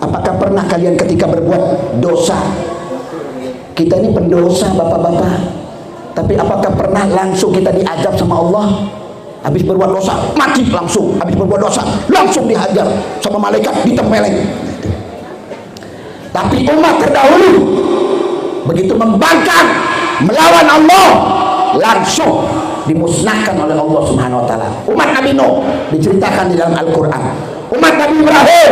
Apakah pernah kalian ketika berbuat dosa, kita ini pendosa bapak-bapak, tapi apakah pernah langsung kita diazab sama Allah? Habis berbuat dosa mati langsung, habis berbuat dosa langsung dihajar sama malaikat, ditempeleng. Tapi umat terdahulu begitu membangkang melawan Allah, langsung dimusnahkan oleh Allah Subhanahu wa taala. Umat Nabi Nuh diceritakan di dalam Al-Qur'an. Umat Nabi Ibrahim,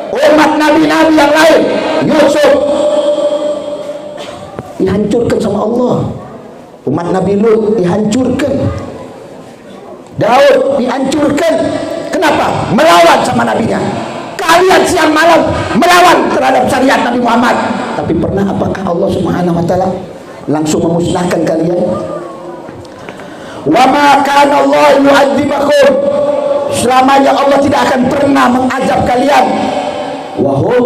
umat nabi-nabi yang lain, Yusuf dihancurkan sama Allah. Umat Nabi Lut dihancurkan. Daud dihancurkan. Kenapa? Melawan sama nabinya. Kalian siang malam melawan terhadap syariat Nabi Muhammad. Tapi pernah apakah Allah Subhanahu wa taala langsung memusnahkan kalian? Wa ma kana Allah yu'adzibakum, selamanya Allah tidak akan pernah mengazab kalian. Wa hum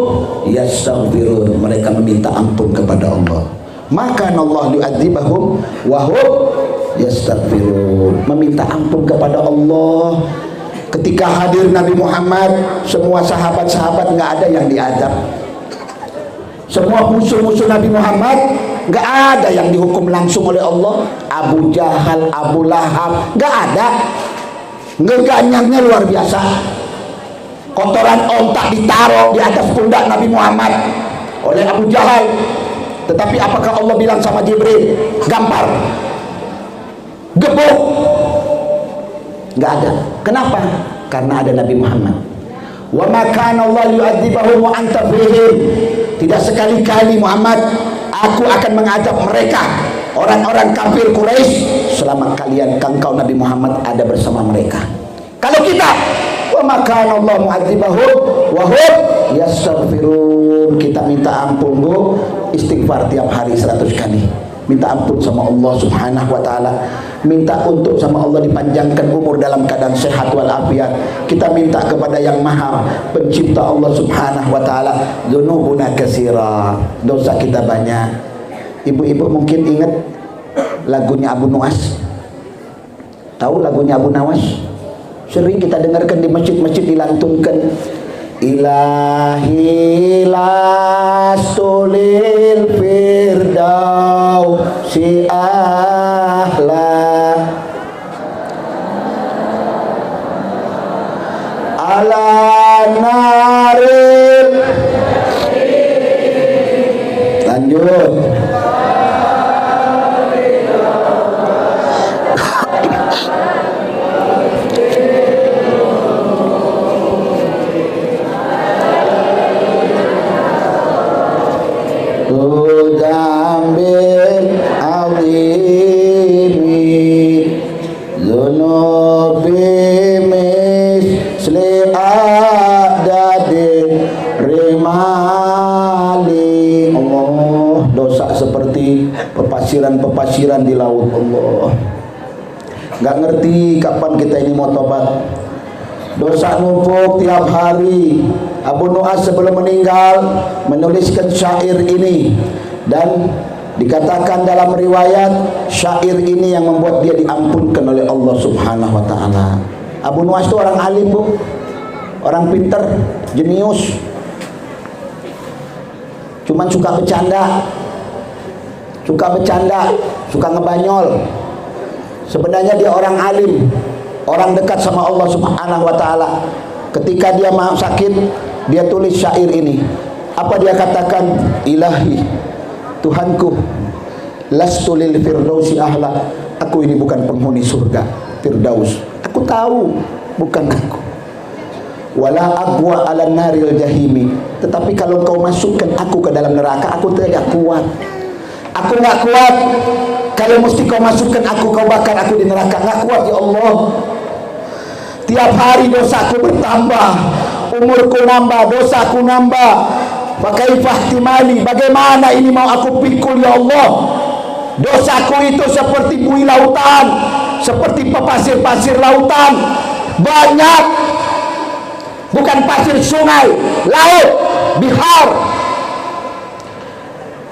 yastaghfirun, mereka meminta ampun kepada Allah. Maka Allah yu'adzibahum wa hum yastaghfirun, meminta ampun kepada Allah. Ketika hadir Nabi Muhammad, semua sahabat-sahabat nggak ada yang diazab. Semua musuh-musuh Nabi Muhammad nggak ada yang dihukum langsung oleh Allah. Abu Jahal, Abu Lahab, nggak ada. Ngeganyangnya luar biasa. Kotoran ontak ditaruh di atas pundak Nabi Muhammad oleh Abu Jahal. Tetapi apakah Allah bilang sama Jibril, gampar, gebuk? Nggak ada. Kenapa? Karena ada Nabi Muhammad. Wa ma kana Allah yu'adzibahum wa anta fihim. Tidak sekali-kali Muhammad, aku akan mengadab mereka, orang-orang kafir Quraisy, selama engkau Nabi Muhammad ada bersama mereka. Kalau kita, wa maka Allah mu'adzibahum wa hum yastaghfirun, kita minta ampun Bu, istighfar tiap hari 100 kali. Minta ampun sama Allah Subhanahu wa taala. Minta untuk sama Allah dipanjangkan umur dalam keadaan sehat walafiat. Kita minta kepada yang Maha Pencipta Allah Subhanahu wa taala, dzunubuna katsira, dosa kita banyak. Ibu-ibu mungkin ingat lagunya Abu Nuwas. Tahu lagunya Abu Nuwas? Sering kita dengarkan di masjid-masjid dilantunkan. Ilahi lastulil firdausi ahla ala naril. Lanjut. Zambil azimi zunubi misli adadin rimali. Allah, dosa seperti pepasiran-pepasiran di laut. Allah, nggak ngerti kapan kita ini mau tobat. Dosa numpuk tiap hari. Abu Nuwas sebelum meninggal menuliskan syair ini, dan dikatakan dalam riwayat syair ini yang membuat dia diampunkan oleh Allah Subhanahu wa taala. Abu Nuwas itu orang alim Bu, orang pinter, jenius, cuman suka bercanda, suka ngebanyol. Sebenarnya dia orang alim, orang dekat sama Allah Subhanahu wa taala. Ketika dia mau sakit, dia tulis syair ini. Apa dia katakan? Ilahi, Tuhanku, lastu lil firdausi ahla, aku ini bukan penghuni surga Firdaus, aku tahu bukan aku. Wala aqwa ala naril jahimi, tetapi kalau kau masukkan aku ke dalam neraka, aku tidak kuat. Aku nggak kuat. Kalau mesti kau masukkan aku, kau bakar aku di neraka, nggak kuat ya Allah. Tiap hari dosaku bertambah, umurku nambah, dosaku nambah. Fakaifah timali, bagaimana ini mau aku pikul ya Allah? Dosaku itu seperti buih lautan, seperti pasir-pasir lautan, banyak. Bukan pasir sungai, laut, bihar.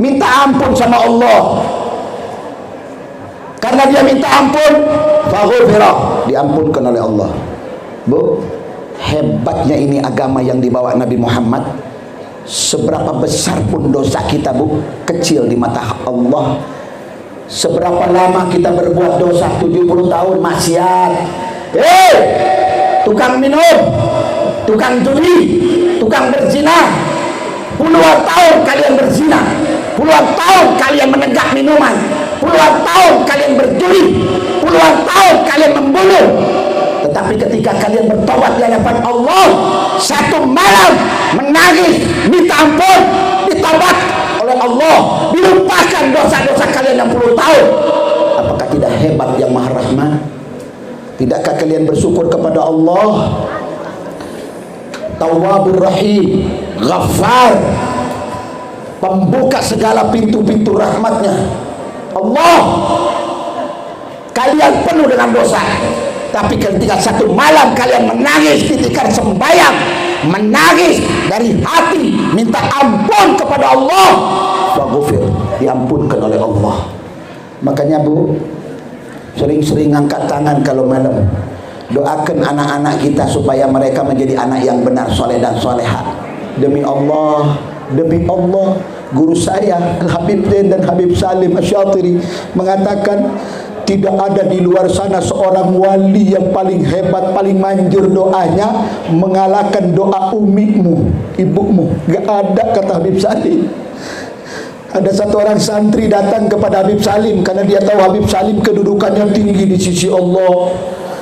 Minta ampun sama Allah. Karena dia minta ampun, faghfirah, diampunkan oleh Allah. Bu, hebatnya ini agama yang dibawa Nabi Muhammad. Seberapa besar pun dosa kita Bu, kecil di mata Allah. Seberapa lama kita berbuat dosa, 70 tahun maksiat. Tukang minum, tukang judi, tukang berzina, puluhan tahun kalian berzina, puluhan tahun kalian menegak minuman, puluhan tahun kalian berjudi, puluhan tahun kalian membunuh. Tetapi ketika kalian bertobat di hadapan Allah, satu malam menangis, minta ampun, ditobat oleh Allah, dilupakan dosa-dosa kalian 60 tahun. Apakah tidak hebat yang Maha Rahman? Tidakkah kalian bersyukur kepada Allah? Tawwabur Rahim, Ghaffar, pembuka segala pintu-pintu rahmatnya. Allah, kalian penuh dengan dosa. Tapi ketika satu malam kalian menangis di tikar sembahyang, menangis dari hati, minta ampun kepada Allah, faghfir, diampunkan oleh Allah. Makanya Bu, sering-sering angkat tangan kalau malam. Doakan anak-anak kita supaya mereka menjadi anak yang benar, soleh dan soleha. Demi Allah, guru saya Habib Zain dan Habib Salim Asyatiri mengatakan, tidak ada di luar sana seorang wali yang paling hebat, paling manjur doanya mengalahkan doa umimu, ibumu. Gak ada, kata Habib Salim. Ada satu orang santri datang kepada Habib Salim karena dia tahu Habib Salim kedudukannya tinggi di sisi Allah.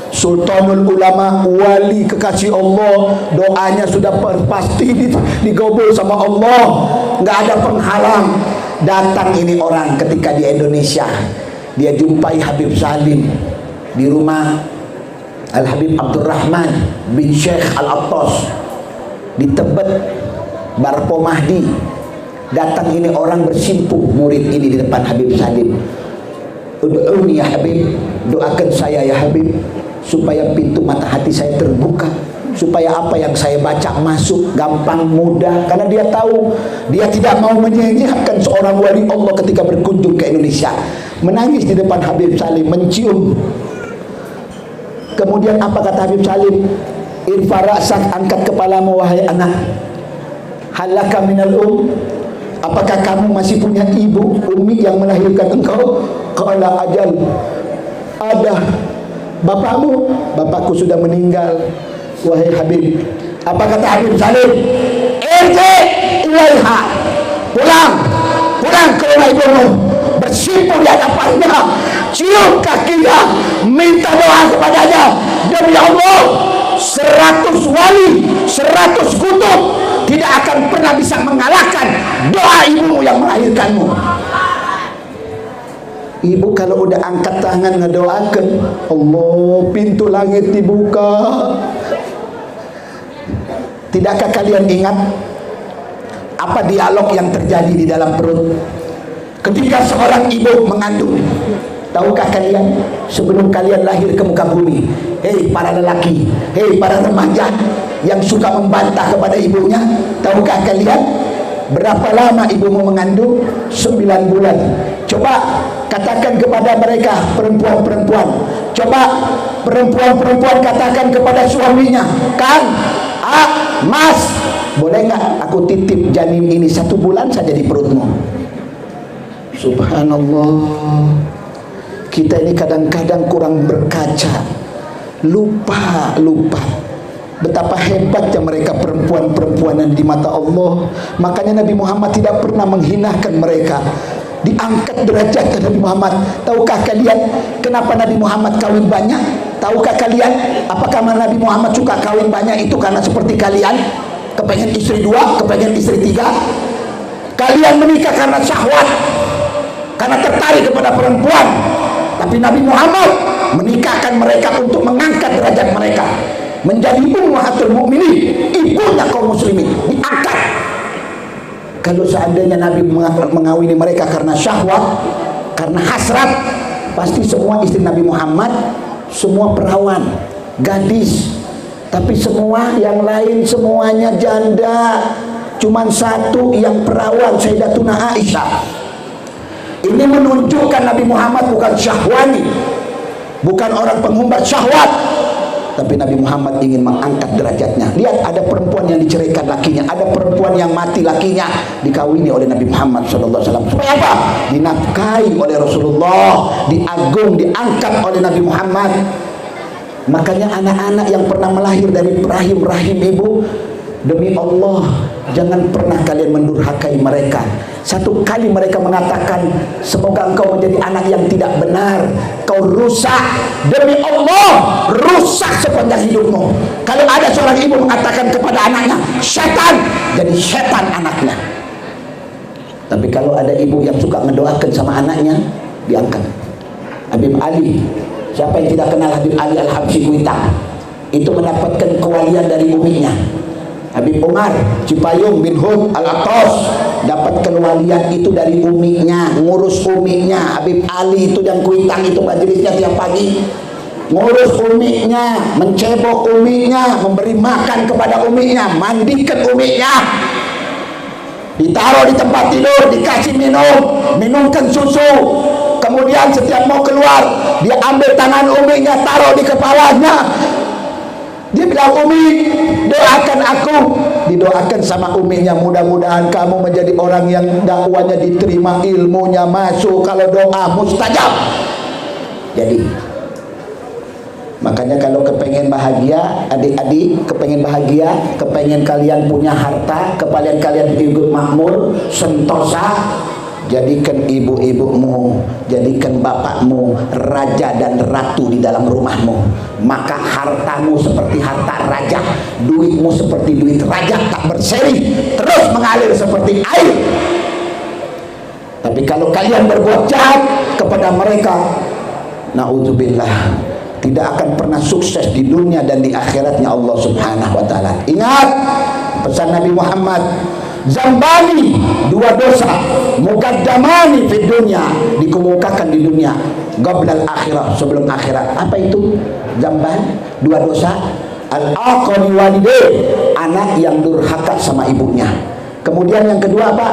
Sultanul ulama, wali kekasih Allah, doanya sudah pasti digobol sama Allah, nggak ada penghalang. Datang ini orang ketika di Indonesia, dia jumpai Habib Salim di rumah Al Habib Abdurrahman bin Syekh Al Attas di Tebet, Barpo Mahdi. Datang ini orang bersimpuh, murid ini di depan Habib Salim. Ud'uni ya Habib, doakan saya ya Habib, supaya pintu mata hati saya terbuka, supaya apa yang saya baca masuk gampang, mudah. Karena dia tahu, dia tidak mau menyanyiakan seorang wali Allah ketika berkunjung ke Indonesia. Menangis di depan Habib Salim, mencium. Kemudian apa kata Habib Salim? Irfa ra'sak, angkat kepalamu wahai anak. Halaka minal apakah kamu masih punya ibu, umi yang melahirkan engkau? Qala ajal. Ada. Bapakmu? Bapakku sudah meninggal. Wahai Habib, apa kata Habib Salim? Irji ilaiha, pulang ke rumah ibumu, bersimpuh di hadapannya, cium kakinya, minta doa kepadanya. Demi Allah, 100 wali, 100 kutub tidak akan pernah bisa mengalahkan doa ibumu yang melahirkanmu. Ibu kalau udah angkat tangan ngedoakan, Allah, pintu langit dibuka. Tidakkah kalian ingat apa dialog yang terjadi di dalam perut ketika seorang ibu mengandung? Tahukah kalian, sebelum kalian lahir ke muka bumi, hei para lelaki, hei para remaja yang suka membantah kepada ibunya, tahukah kalian berapa lama ibumu mengandung? 9 bulan. Coba katakan kepada mereka, perempuan-perempuan, coba perempuan-perempuan katakan kepada suaminya, Kang, Mas, boleh nggak aku titip janin ini 1 bulan saja di perutmu? Subhanallah. Kita ini kadang-kadang kurang berkaca, lupa betapa hebatnya mereka perempuan-perempuan di mata Allah. Makanya Nabi Muhammad tidak pernah menghinakan mereka, diangkat derajat Nabi Muhammad. Tahukah kalian kenapa Nabi Muhammad kawin banyak? Tahukah kalian apakah Nabi Muhammad suka kawin banyak? Itu karena seperti kalian, kepengen istri 2, kepengen istri 3. Kalian menikah karena syahwat, karena tertarik kepada perempuan. Tapi Nabi Muhammad menikahkan mereka untuk mengangkat derajat mereka, menjadi ummahatul mukminin, ibunya kaum muslimin, diangkat. Kalau seandainya Nabi mengawini mereka karena syahwat, karena hasrat, pasti semua istri Nabi Muhammad semua perawan, gadis. Tapi semua yang lain semuanya janda. Cuman satu yang perawan, Sayyidatuna Aisyah. Ini menunjukkan Nabi Muhammad bukan syahwani, bukan orang pengumbar syahwat, tapi Nabi Muhammad ingin mengangkat derajatnya. Lihat, ada perempuan yang diceraikan lakinya, ada perempuan yang mati lakinya, dikawini oleh Nabi Muhammad SAW. Supaya apa? Dinafkahi oleh Rasulullah, diagung, diangkat oleh Nabi Muhammad. Makanya anak-anak yang pernah melahir dari rahim ibu, demi Allah, jangan pernah kalian mendurhakai mereka. Satu kali mereka mengatakan, semoga engkau menjadi anak yang tidak benar, kau rusak. Demi Allah, rusak sepanjang hidupmu. Kalau ada seorang ibu mengatakan kepada anaknya, setan, jadi setan anaknya. Tapi kalau ada ibu yang suka mendoakan sama anaknya, diangkat. Habib Ali, siapa yang tidak kenal Habib Ali Al-Habsyi Kuitang? Itu mendapatkan kewalian dari uminya. Habib Umar Cipayung bin Hud Al-Attas dapat kewalian itu dari uminya, ngurus uminya. Habib Ali itu yang Kuitang itu majelisnya tiap pagi, ngurus uminya, mencebok uminya, memberi makan kepada uminya, mandikan uminya, ditaruh di tempat tidur, dikasih minumkan susu. Kemudian setiap mau keluar, dia ambil tangan uminya, taruh di kepalanya. Dia bilang, Umi, doakan aku. Didoakan sama uminya, mudah-mudahan kamu menjadi orang yang dakwanya diterima, ilmunya masuk, kalau doa mustajab. Jadi makanya kalau kepengen bahagia, adik-adik kepengen bahagia, kepengen kalian punya harta, kepengen kalian hidup makmur, sentosa, jadikan ibu-ibumu jadi jadikan bapakmu raja dan ratu di dalam rumahmu, maka hartamu seperti harta raja, duitmu seperti duit raja, tak berseri, terus mengalir seperti air. Tapi kalau kalian berbuat jahat kepada mereka, na'udzubillah, tidak akan pernah sukses di dunia dan di akhiratnya Allah Subhanahu wa taala. Ingat pesan Nabi Muhammad, zambani, dua dosa, muqaddamani fid dunya, dikemukakan di dunia, qablal akhirah, sebelum akhirat. Apa itu zamban? Dua dosa. Al-aqli walidain, anak yang durhaka sama ibunya. Kemudian yang kedua apa?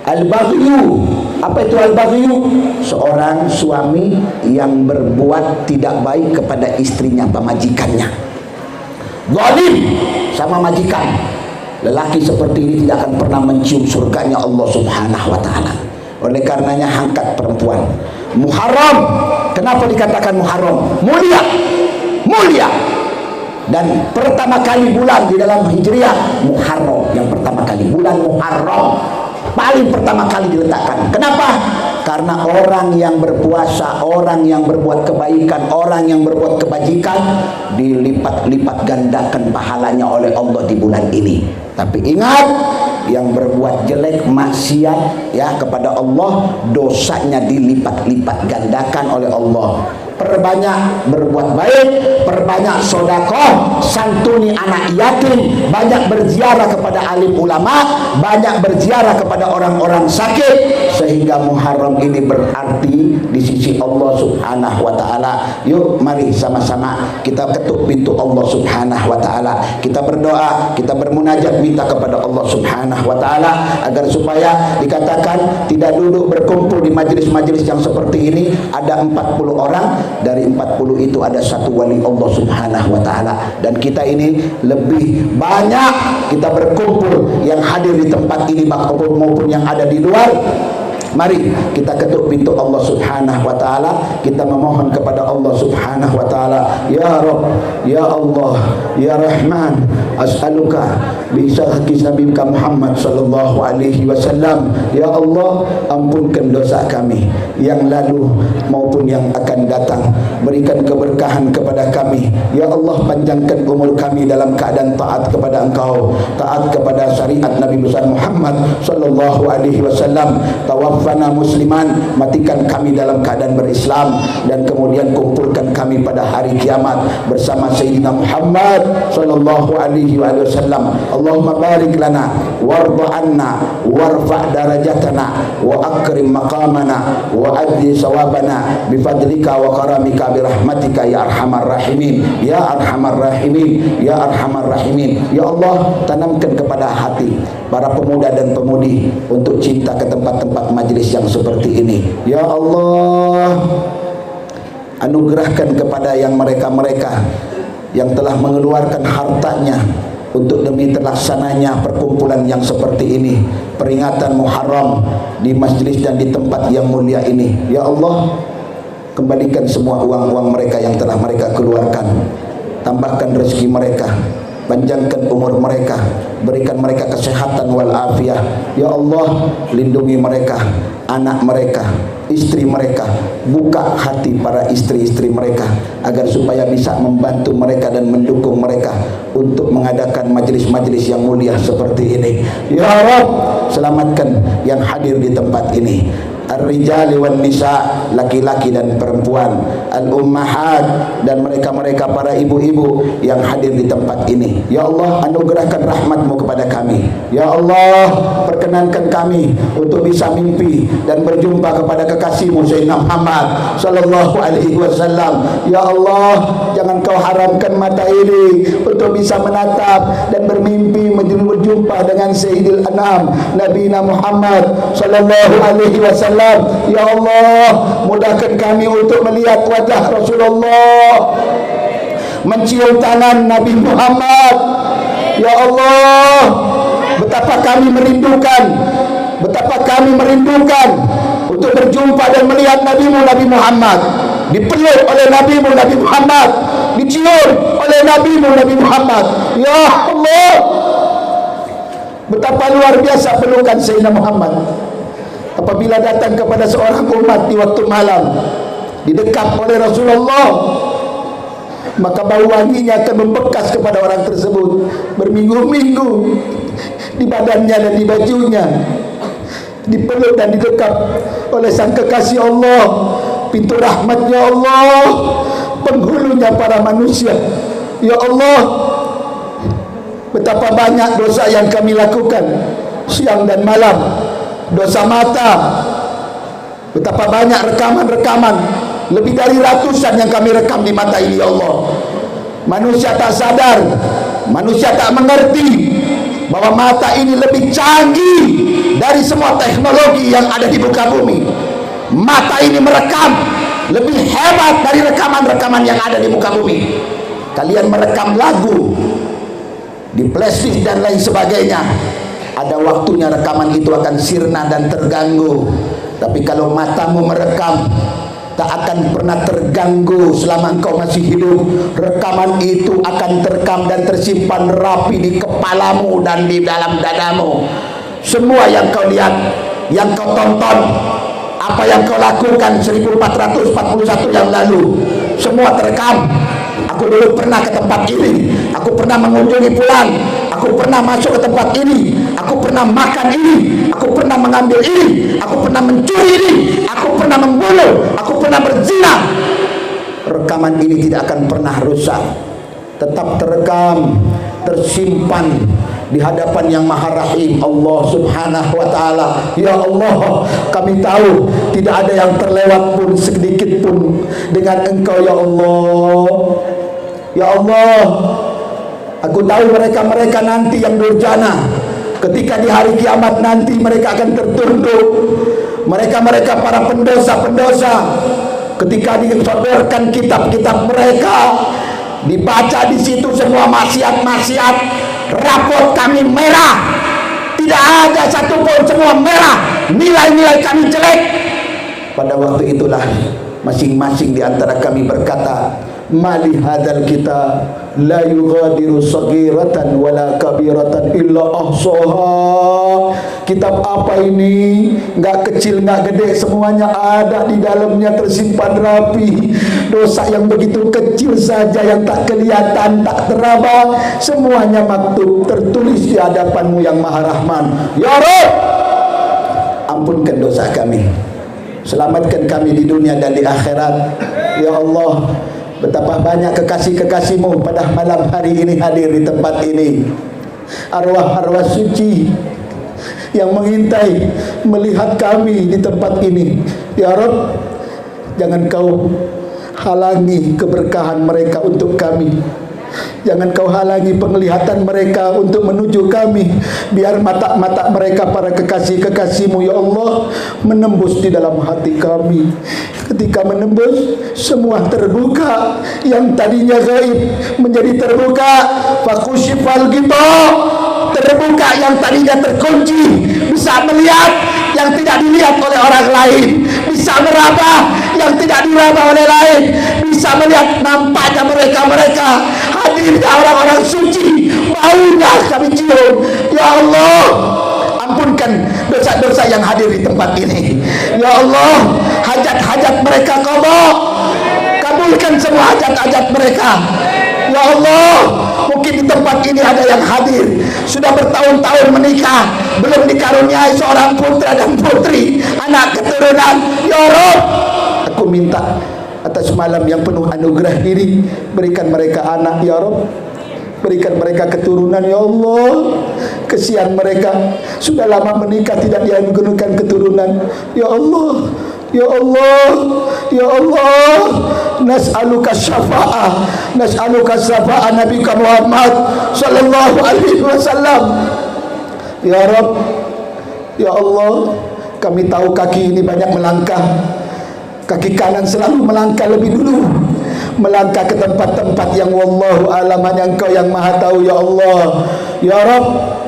Al-baghyu. Apa itu al-baghyu? Seorang suami yang berbuat tidak baik kepada istrinya, pemajikannya. Zalim sama majikan. Lelaki seperti ini tidak akan pernah mencium surganya Allah Subhanahu wa taala. Oleh karenanya angkat perempuan. Muharram. Kenapa dikatakan muharram? Mulia. Mulia. Dan pertama kali bulan di dalam Hijriah Muharram, yang pertama kali bulan Muharram paling pertama kali diletakkan. Kenapa? Karena orang yang berpuasa, orang yang berbuat kebaikan, orang yang berbuat kebajikan, dilipat-lipat gandakan pahalanya oleh Allah di bulan ini. Tapi ingat, yang berbuat jelek, maksiat ya kepada Allah, dosanya dilipat-lipat gandakan oleh Allah. Perbanyak berbuat baik, perbanyak sedekah, santuni anak yatim, banyak berziarah kepada alim ulama, banyak berziarah kepada orang-orang sakit, sehingga Muharram ini berarti di sisi Allah Subhanahu wa taala. Yuk mari sama-sama kita ketuk pintu Allah Subhanahu wa taala. Kita berdoa, kita bermunajat minta kepada Allah Subhanahu wa taala agar supaya dikatakan tidak duduk berkumpul di majelis-majelis yang seperti ini ada 40 orang. Dari 40 itu ada satu wali Allah Subhanahu wa taala, dan kita ini lebih banyak kita berkumpul yang hadir di tempat ini maupun yang ada di luar. Mari kita ketuk pintu Allah Subhanahu wa taala, kita memohon kepada Allah Subhanahu wa taala, ya Rabb, ya Allah, ya Rahman, as'aluka bi sahqi nabiyika Muhammad sallallahu alaihi wasallam, ya Allah, ampunkan dosa kami yang lalu maupun yang akan datang, berikan keberkahan kepada kami, ya Allah, panjangkan umur kami dalam keadaan taat kepada Engkau, taat kepada syariat Nabi besar Muhammad sallallahu alaihi wasallam. Tawaffana musliman, matikan kami dalam keadaan berislam, dan kemudian kumpulkan kami pada hari kiamat bersama Sayyidina Muhammad sallallahu alaihi wasallam. Allahumma barik lana warda anna warfa' darajatana wa akrim maqamana wa addi sawabana bifadlika wa karamika birahmatika ya arhamar rahimin, ya arhamar rahimin, ya arhamar rahimin. Ya Allah, tanamkan kepada hati para pemuda dan pemudi untuk cinta ke tempat-tempat majlis yang seperti ini. Ya Allah, anugerahkan kepada yang mereka-mereka yang telah mengeluarkan hartanya untuk demi terlaksananya perkumpulan yang seperti ini, peringatan Muharram di majlis dan di tempat yang mulia ini. Ya Allah, kembalikan semua uang-uang mereka yang telah mereka keluarkan, tambahkan rezeki mereka, panjangkan umur mereka, berikan mereka kesehatan wal afiah. Ya Allah, lindungi mereka, anak mereka, istri mereka, buka hati para istri-istri mereka agar supaya bisa membantu mereka dan mendukung mereka untuk mengadakan majelis-majelis yang mulia seperti ini. Ya Rabb, selamatkan yang hadir di tempat ini, ar-rijali wan nisa, laki-laki dan perempuan, al-ummahat, dan mereka-mereka para ibu-ibu yang hadir di tempat ini. Ya Allah, anugerahkan rahmat-Mu kepada kami. Ya Allah, perkenankan kami untuk bisa mimpi dan berjumpa kepada kekasih-Mu Sayyidina Muhammad sallallahu alaihi wasallam. Ya Allah, jangan Kau haramkan mata ini untuk bisa menatap dan bermimpi berjumpa dengan Sayyidil Anam Nabi Muhammad sallallahu alaihi wasallam. Ya Allah, mudahkan kami untuk melihat wajah Rasulullah, mencium tangan Nabi Muhammad. Ya Allah, betapa kami merindukan, betapa kami merindukan untuk berjumpa dan melihat Nabi-Mu Nabi Muhammad, dipeluk oleh Nabi-Mu Nabi Muhammad, dicium oleh Nabi-Mu Nabi Muhammad. Ya Allah, betapa luar biasa pelukan Sayyidina Muhammad. apabila datang kepada seorang umat di waktu malam, didekap oleh Rasulullah, maka bau wanginya akan membekas kepada orang tersebut berminggu-minggu di badannya dan di bajunya, dipeluk dan didekap oleh sang kekasih Allah, pintu rahmatnya Allah, penghulunya para manusia. Ya Allah, betapa banyak dosa yang kami lakukan siang dan malam. Dosa mata, betapa banyak rekaman-rekaman, lebih dari ratusan yang kami rekam di mata ini. Ya Allah, manusia tak sadar, manusia tak mengerti bahwa mata ini lebih canggih dari semua teknologi yang ada di muka bumi. Mata ini merekam lebih hebat dari rekaman-rekaman yang ada di muka bumi. Kalian merekam lagu di flashdisk dan lain sebagainya, ada waktunya rekaman itu akan sirna dan terganggu. Tapi kalau matamu merekam, tak akan pernah terganggu selama engkau masih hidup. Rekaman itu akan terekam dan tersimpan rapi di kepalamu dan di dalam dadamu. Semua yang kau lihat, yang kau tonton, apa yang kau lakukan 1441 yang lalu, semua terekam. Aku dulu pernah ke tempat ini, aku pernah mengunjungi fulan, aku pernah masuk ke tempat ini, aku pernah makan ini, aku pernah mengambil ini, aku pernah mencuri ini, aku pernah membunuh, aku pernah berzina. Rekaman ini tidak akan pernah rusak, tetap terekam, tersimpan di hadapan yang Maha Rahim, Allah Subhanahu wa taala. Ya Allah, kami tahu tidak ada yang terlewat pun sedikit pun dengan Engkau ya Allah. Ya Allah, aku tahu mereka-mereka nanti yang durjana, ketika di hari kiamat nanti mereka akan tertunduk. Mereka-mereka para pendosa-pendosa, ketika disodorkan kitab-kitab mereka, dibaca di situ semua maksiat-maksiat, raport kami merah, tidak ada satupun, semua merah, nilai-nilai kami jelek. Pada waktu itulah masing-masing di antara kami berkata, mali hadal kitab la yughadiru saghiratan wala kabiratan illa ahsaha. Kitab apa ini? Enggak kecil, enggak gede, semuanya ada di dalamnya, tersimpan rapi. Dosa yang begitu kecil saja yang tak kelihatan, tak teraba, semuanya maktub, tertulis di hadapanmu yang Maha Rahman. Ya Rabb, ampunkan dosa kami, selamatkan kami di dunia dan di akhirat. Ya Allah, betapa banyak kekasih-kekasih-Mu pada malam hari ini hadir di tempat ini. Arwah-arwah suci yang mengintai melihat kami di tempat ini. Ya Rabb, jangan Kau halangi keberkahan mereka untuk kami. Jangan Kau halangi penglihatan mereka untuk menuju kami. Biar mata-mata mereka, para kekasih-kekasih-Mu ya Allah, menembus di dalam hati kami. Ketika menembus, semua terbuka. Yang tadinya gaib menjadi terbuka. Fakushifal ghita, terbuka yang tadinya terkunci, bisa melihat yang tidak dilihat oleh orang lain, bisa meraba yang tidak diraba oleh lain, bisa melihat nampaknya mereka-mereka, hadirnya orang-orang suci, baunya kami cium. Ya Allah, ampunkan dosa-dosa yang hadir di tempat ini. Ya Allah, hajat-hajat mereka qada, kabulkan semua hajat-hajat mereka. Ya Allah, mungkin di tempat ini ada yang hadir sudah bertahun-tahun menikah, belum dikaruniai seorang putra dan putri, anak keturunan. Ya Rabb, aku minta atas malam yang penuh anugerah ini, berikan mereka anak ya Rabb, berikan mereka keturunan ya Allah. Kesian mereka, sudah lama menikah tidak dianugerahkan keturunan. Ya Allah, ya Allah, ya Allah, nas'aluka syafa'ah, nas'aluka syafa'ah Nabi Muhammad sallallahu alaihi wasallam. Ya Rabb, ya Allah, kami tahu kaki ini banyak melangkah, kaki kanan selalu melangkah lebih dulu, melangkah ke tempat-tempat yang wallahu alam, hanya Engkau yang maha tahu. Ya Allah, ya Rabb,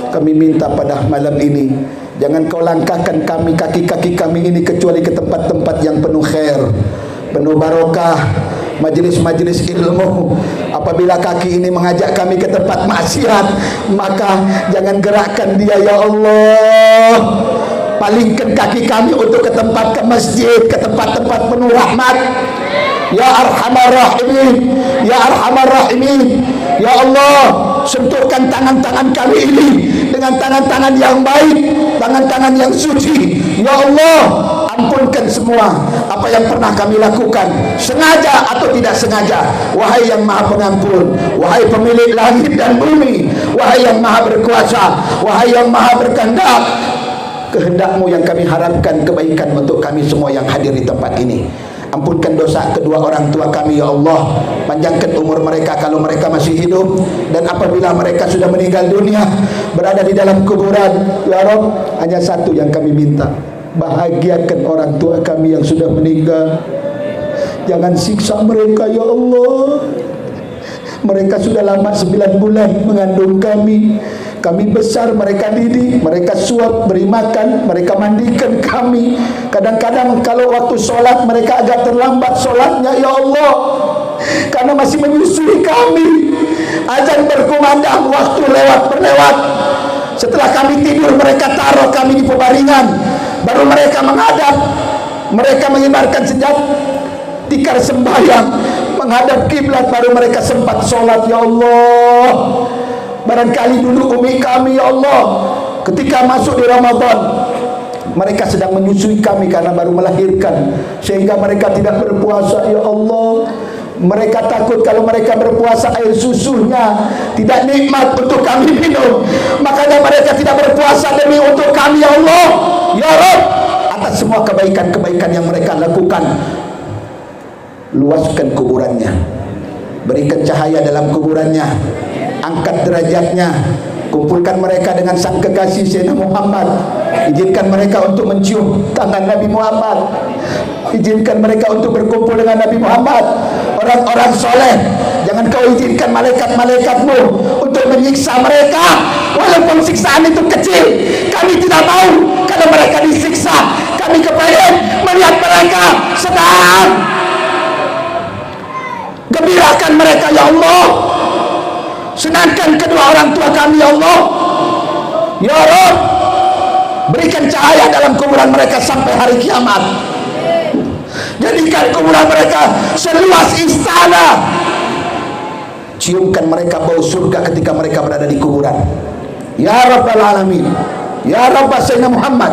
kami minta pada malam ini, jangan Kau langkahkan kami, kaki-kaki kami ini, kecuali ke tempat-tempat yang penuh khair, penuh barokah, majelis-majelis ilmu. Apabila kaki ini mengajak kami ke tempat maksiat, maka jangan gerakkan dia ya Allah. palingkan kaki kami untuk ke tempat, ke masjid, ke tempat-tempat penuh rahmat. Ya Arhamar Rahimin, Ya Arhamar Rahimin. Ya Allah, sentuhkan tangan-tangan kami ini dengan tangan-tangan yang baik, tangan-tangan yang suci. Ya Allah, ampunkan semua apa yang pernah kami lakukan, sengaja atau tidak sengaja. Wahai yang maha pengampun, wahai pemilik langit dan bumi, wahai yang maha berkuasa, wahai yang maha berkehendak, kehendakmu yang kami harapkan kebaikan untuk kami semua yang hadir di tempat ini. Ampunkan dosa kedua orang tua kami, ya Allah. Panjangkan umur mereka kalau mereka masih hidup, dan apabila mereka sudah meninggal dunia, berada di dalam kuburan, ya Rabb, hanya satu yang kami minta, bahagiakan orang tua kami yang sudah meninggal. Jangan siksa mereka, ya Allah. Mereka sudah lama 9 bulan mengandung kami. Kami besar, mereka didik, mereka suap, beri makan, mereka mandikan kami. Kadang-kadang kalau waktu sholat mereka agak terlambat sholatnya, ya Allah, karena masih menyusui kami. Azan berkumandang, waktu berlewat. Setelah kami tidur, mereka taruh kami di pebaringan, baru mereka menghadap, mereka mengibarkan senjata, tikar sembahyang, menghadap kiblat, baru mereka sempat sholat, ya Allah. Barangkali dulu umi kami, ya Allah, ketika masuk di Ramadan, mereka sedang menyusui kami karena baru melahirkan, sehingga mereka tidak berpuasa, ya Allah. Mereka takut kalau mereka berpuasa air susunya tidak nikmat untuk kami minum, makanya mereka tidak berpuasa demi untuk kami, ya Allah. Ya Rabb, atas semua kebaikan-kebaikan yang mereka lakukan, luaskan kuburannya, berikan cahaya dalam kuburannya, angkat derajatnya, kumpulkan mereka dengan sang kekasih Sayyidina Muhammad. Izinkan mereka untuk mencium tangan Nabi Muhammad, izinkan mereka untuk berkumpul dengan Nabi Muhammad. Orang-orang soleh, jangan kau izinkan malaikat-malaikatmu untuk menyiksa mereka, walaupun siksaan itu kecil. Kami tidak mau kalau mereka disiksa. Kami kepengen melihat mereka sedang. Gembirakan mereka, ya Allah. Senangkan kedua orang tua kami, ya Allah. Ya Rabb, berikan cahaya dalam kuburan mereka sampai hari kiamat. Jadikan kuburan mereka seluas istana. Ciumkan mereka bau surga ketika mereka berada di kuburan. Ya Rabbal Alamin, Ya Rabb Sayyidina Muhammad,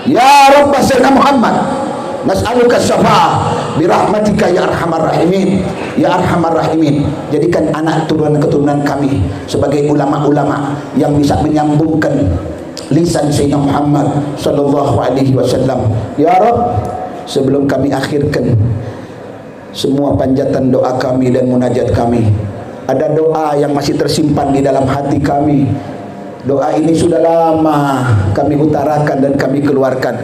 Ya Rabb Sayyidina Muhammad, nas'aluka syafa'ah birahmatika ya arhamar rahimin, ya arhamar rahimin. Jadikan anak turunan-keturunan kami sebagai ulama-ulama yang bisa menyambungkan lisan Sayyidina Muhammad sallallahu alaihi wasallam. Ya Rabb, sebelum kami akhirkan semua panjatan doa kami dan munajat kami, ada doa yang masih tersimpan di dalam hati kami. Doa ini sudah lama kami utarakan dan kami keluarkan.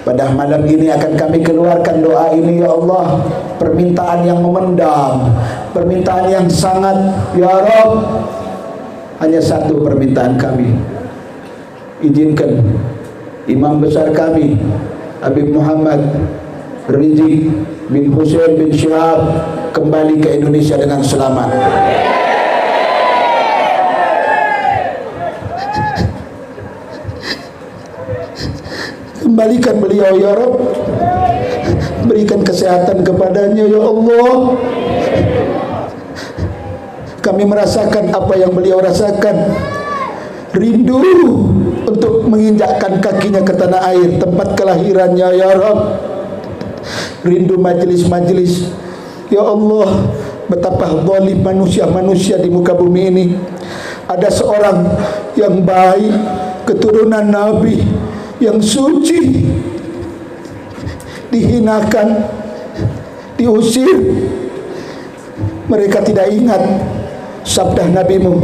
Pada malam ini akan kami keluarkan doa ini, ya Allah. Permintaan yang memendam, permintaan yang sangat, ya Rabb. Hanya satu permintaan kami, izinkan imam besar kami Habib Muhammad Rizik bin Hussein bin Syihab kembali ke Indonesia dengan selamat. Kembalikan beliau, ya Rabb. Berikan kesehatan kepadanya, ya Allah. Kami merasakan apa yang beliau rasakan. Rindu untuk menginjakkan kakinya ke tanah air, tempat kelahirannya, ya Rabb. Rindu majlis-majlis. Ya Allah, betapa zalim manusia-manusia di muka bumi ini. Ada seorang yang baik, keturunan Nabi, yang suci, dihinakan, diusir. Mereka tidak ingat sabda Nabi-Mu,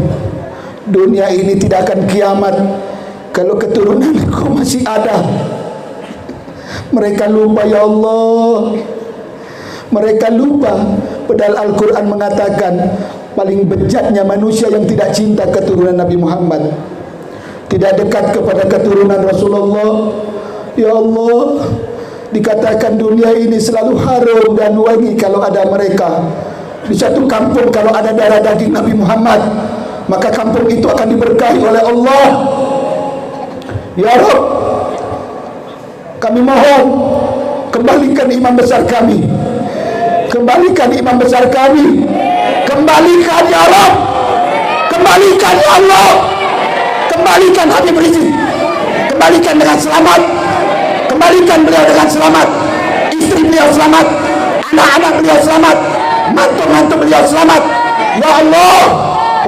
dunia ini tidak akan kiamat kalau keturunanku masih ada. Mereka lupa, ya Allah. Mereka lupa, padahal Al-Quran mengatakan paling bejatnya manusia yang tidak cinta keturunan Nabi Muhammad, tidak dekat kepada keturunan Rasulullah. Ya Allah, dikatakan dunia ini selalu harum dan wangi kalau ada mereka. Di satu kampung kalau ada darah daging Nabi Muhammad, maka kampung itu akan diberkahi oleh Allah. Ya Rabb, Kami mohon, kembalikan imam besar kami. Kembalikan imam besar kami. Kembalikan ya Allah. Kembalikan ya Allah. Kembalikan Habib Rizik. Kembalikan dengan selamat. Kembalikan beliau dengan selamat. Istri beliau selamat. Anak-anak beliau selamat. Mantu-mantu beliau selamat. Ya Allah,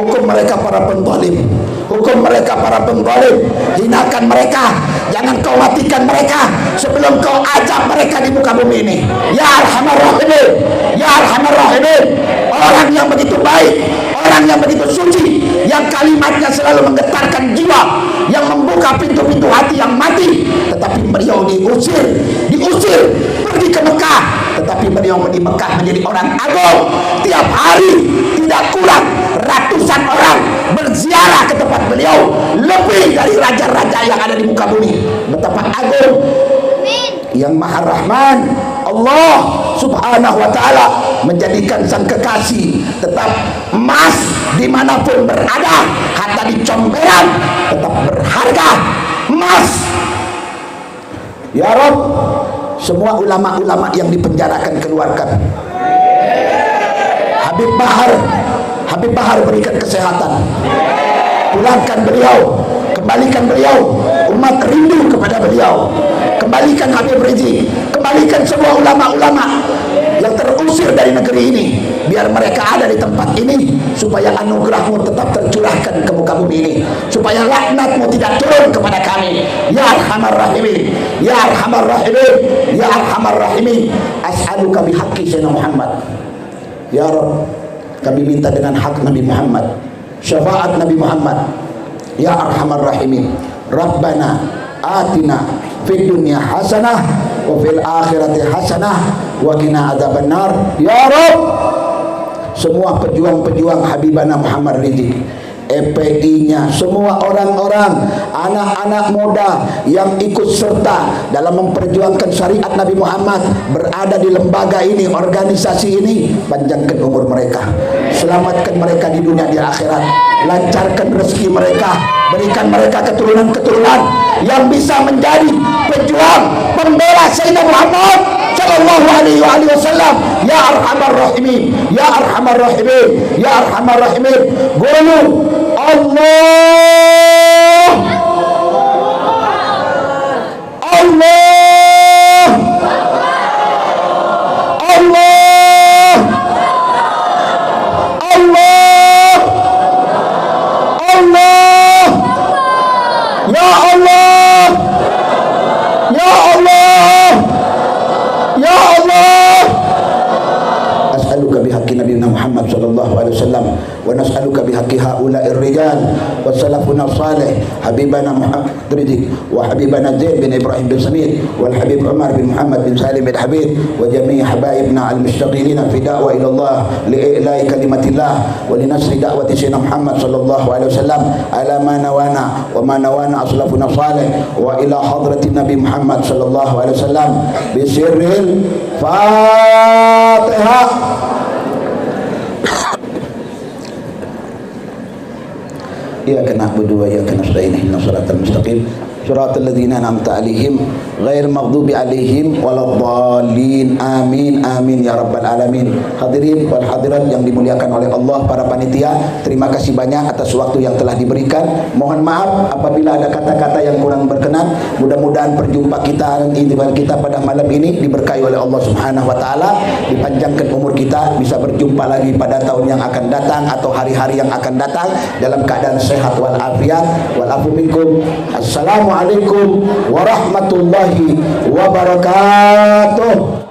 hukum mereka para penzalim. Hukum mereka para penzalim. Hinakan mereka. Jangan kau matikan mereka sebelum kau ajak mereka di muka bumi ini. Ya Arhamar Rahimin. Ya Arhamar Rahimin. Orang yang begitu baik, orang yang begitu suci, yang kalimatnya selalu menggetarkan jiwa, yang membuka pintu-pintu hati yang mati, tetapi beliau diusir pergi ke Mekah, tetapi beliau di Mekah menjadi orang agung. Tiap hari tidak kurang ratusan orang berziarah ke tempat beliau, lebih dari raja-raja yang ada di muka bumi. Betapa agung yang Maha Rahman Allah Subhanahu wa ta'ala menjadikan sang kekasih tetap emas dimanapun berada, hatta di comberan tetap berharga emas. Ya Rabb, semua ulama-ulama yang dipenjarakan keluarkan. Habib Bahar berikan kesehatan, pulangkan beliau, kembalikan beliau, umat rindu kepada beliau. Kembalikan Habib Rizik, kembalikan semua ulama-ulama yang terusir dari negeri ini, biar mereka ada di tempat ini, supaya anugerahmu tetap tercurahkan ke muka bumi ini, supaya laknatmu tidak turun kepada kami. Ya Arhamar Rahimin, Ya Arhamar Rahimin, Ya Arhamar Rahimin. As'aluka bihaqqi Sayyidina Muhammad. Ya Rabb, kami minta dengan hak Nabi Muhammad, syafaat Nabi Muhammad. Ya Arhamar Rahimin, Rabbana atina fid dunya hasanah wa fil akhirati hasanah wa qina adzabannar. Ya Rabb, semua pejuang-pejuang Habibana Muhammad Rizik, EPI-nya, semua orang-orang, anak-anak muda yang ikut serta dalam memperjuangkan syariat Nabi Muhammad, berada di lembaga ini, organisasi ini, panjangkan umur mereka, selamatkan mereka di dunia di akhirat, lancarkan rezeki mereka, berikan mereka keturunan-keturunan yang bisa menjadi pejuang pembela Sayyidina Muhammad sallallahu alaihi wasallam. Ya Arhamar Rahimin, Ya Arhamar Rahimin, Ya Arhamar Rahimin. Guru Allah, Allah, Allah, Allah, Allah. Ya Allah, Ya Allah, Ya Allah. As'aluka bihaqqi Nabi Muhammad sallallahu alaihi wasallam wa nas'aluka bihaqqi haula'ir rijal wa salafuna salih habibana Muhammad Rizik wa habibana Zaid bin Ibrahim bin Samir wal habib Umar bin Muhammad bin Salim bin Habib wa jami' habaibna al-mushtaghilin fi da'wa ila Allah li'ila'i kalimatillah wa linasri da'wati Sayyidina Muhammad sallallahu alaihi wasallam ala ma nawana wa ma nawana aslafuna salih wa ila hadratin Nabi Muhammad sallallahu alaihi wasallam bi sirril Fatihah. Iyyaka na'budu wa iyyaka nasta'in ihdinas siratal mustaqim siratal ladzina an'amta 'alaihim ghairil maghdubi 'alaihim waladdallin. Amin amin ya rabbal alamin. Hadirin wal hadirat yang dimuliakan oleh Allah, para panitia, terima kasih banyak atas waktu yang telah diberikan. Mohon maaf apabila ada kata-kata yang kurang berkenan. Mudah-mudahan perjumpaan kita pada malam ini diberkahi oleh Allah Subhanahu wa taala, dipanjangkan umur kita, bisa berjumpa lagi pada tahun yang akan datang atau hari-hari yang akan datang dalam keadaan sehat wal afiat. Wal afu minkum. Assalamualaikum warahmatullahi wabarakatuh.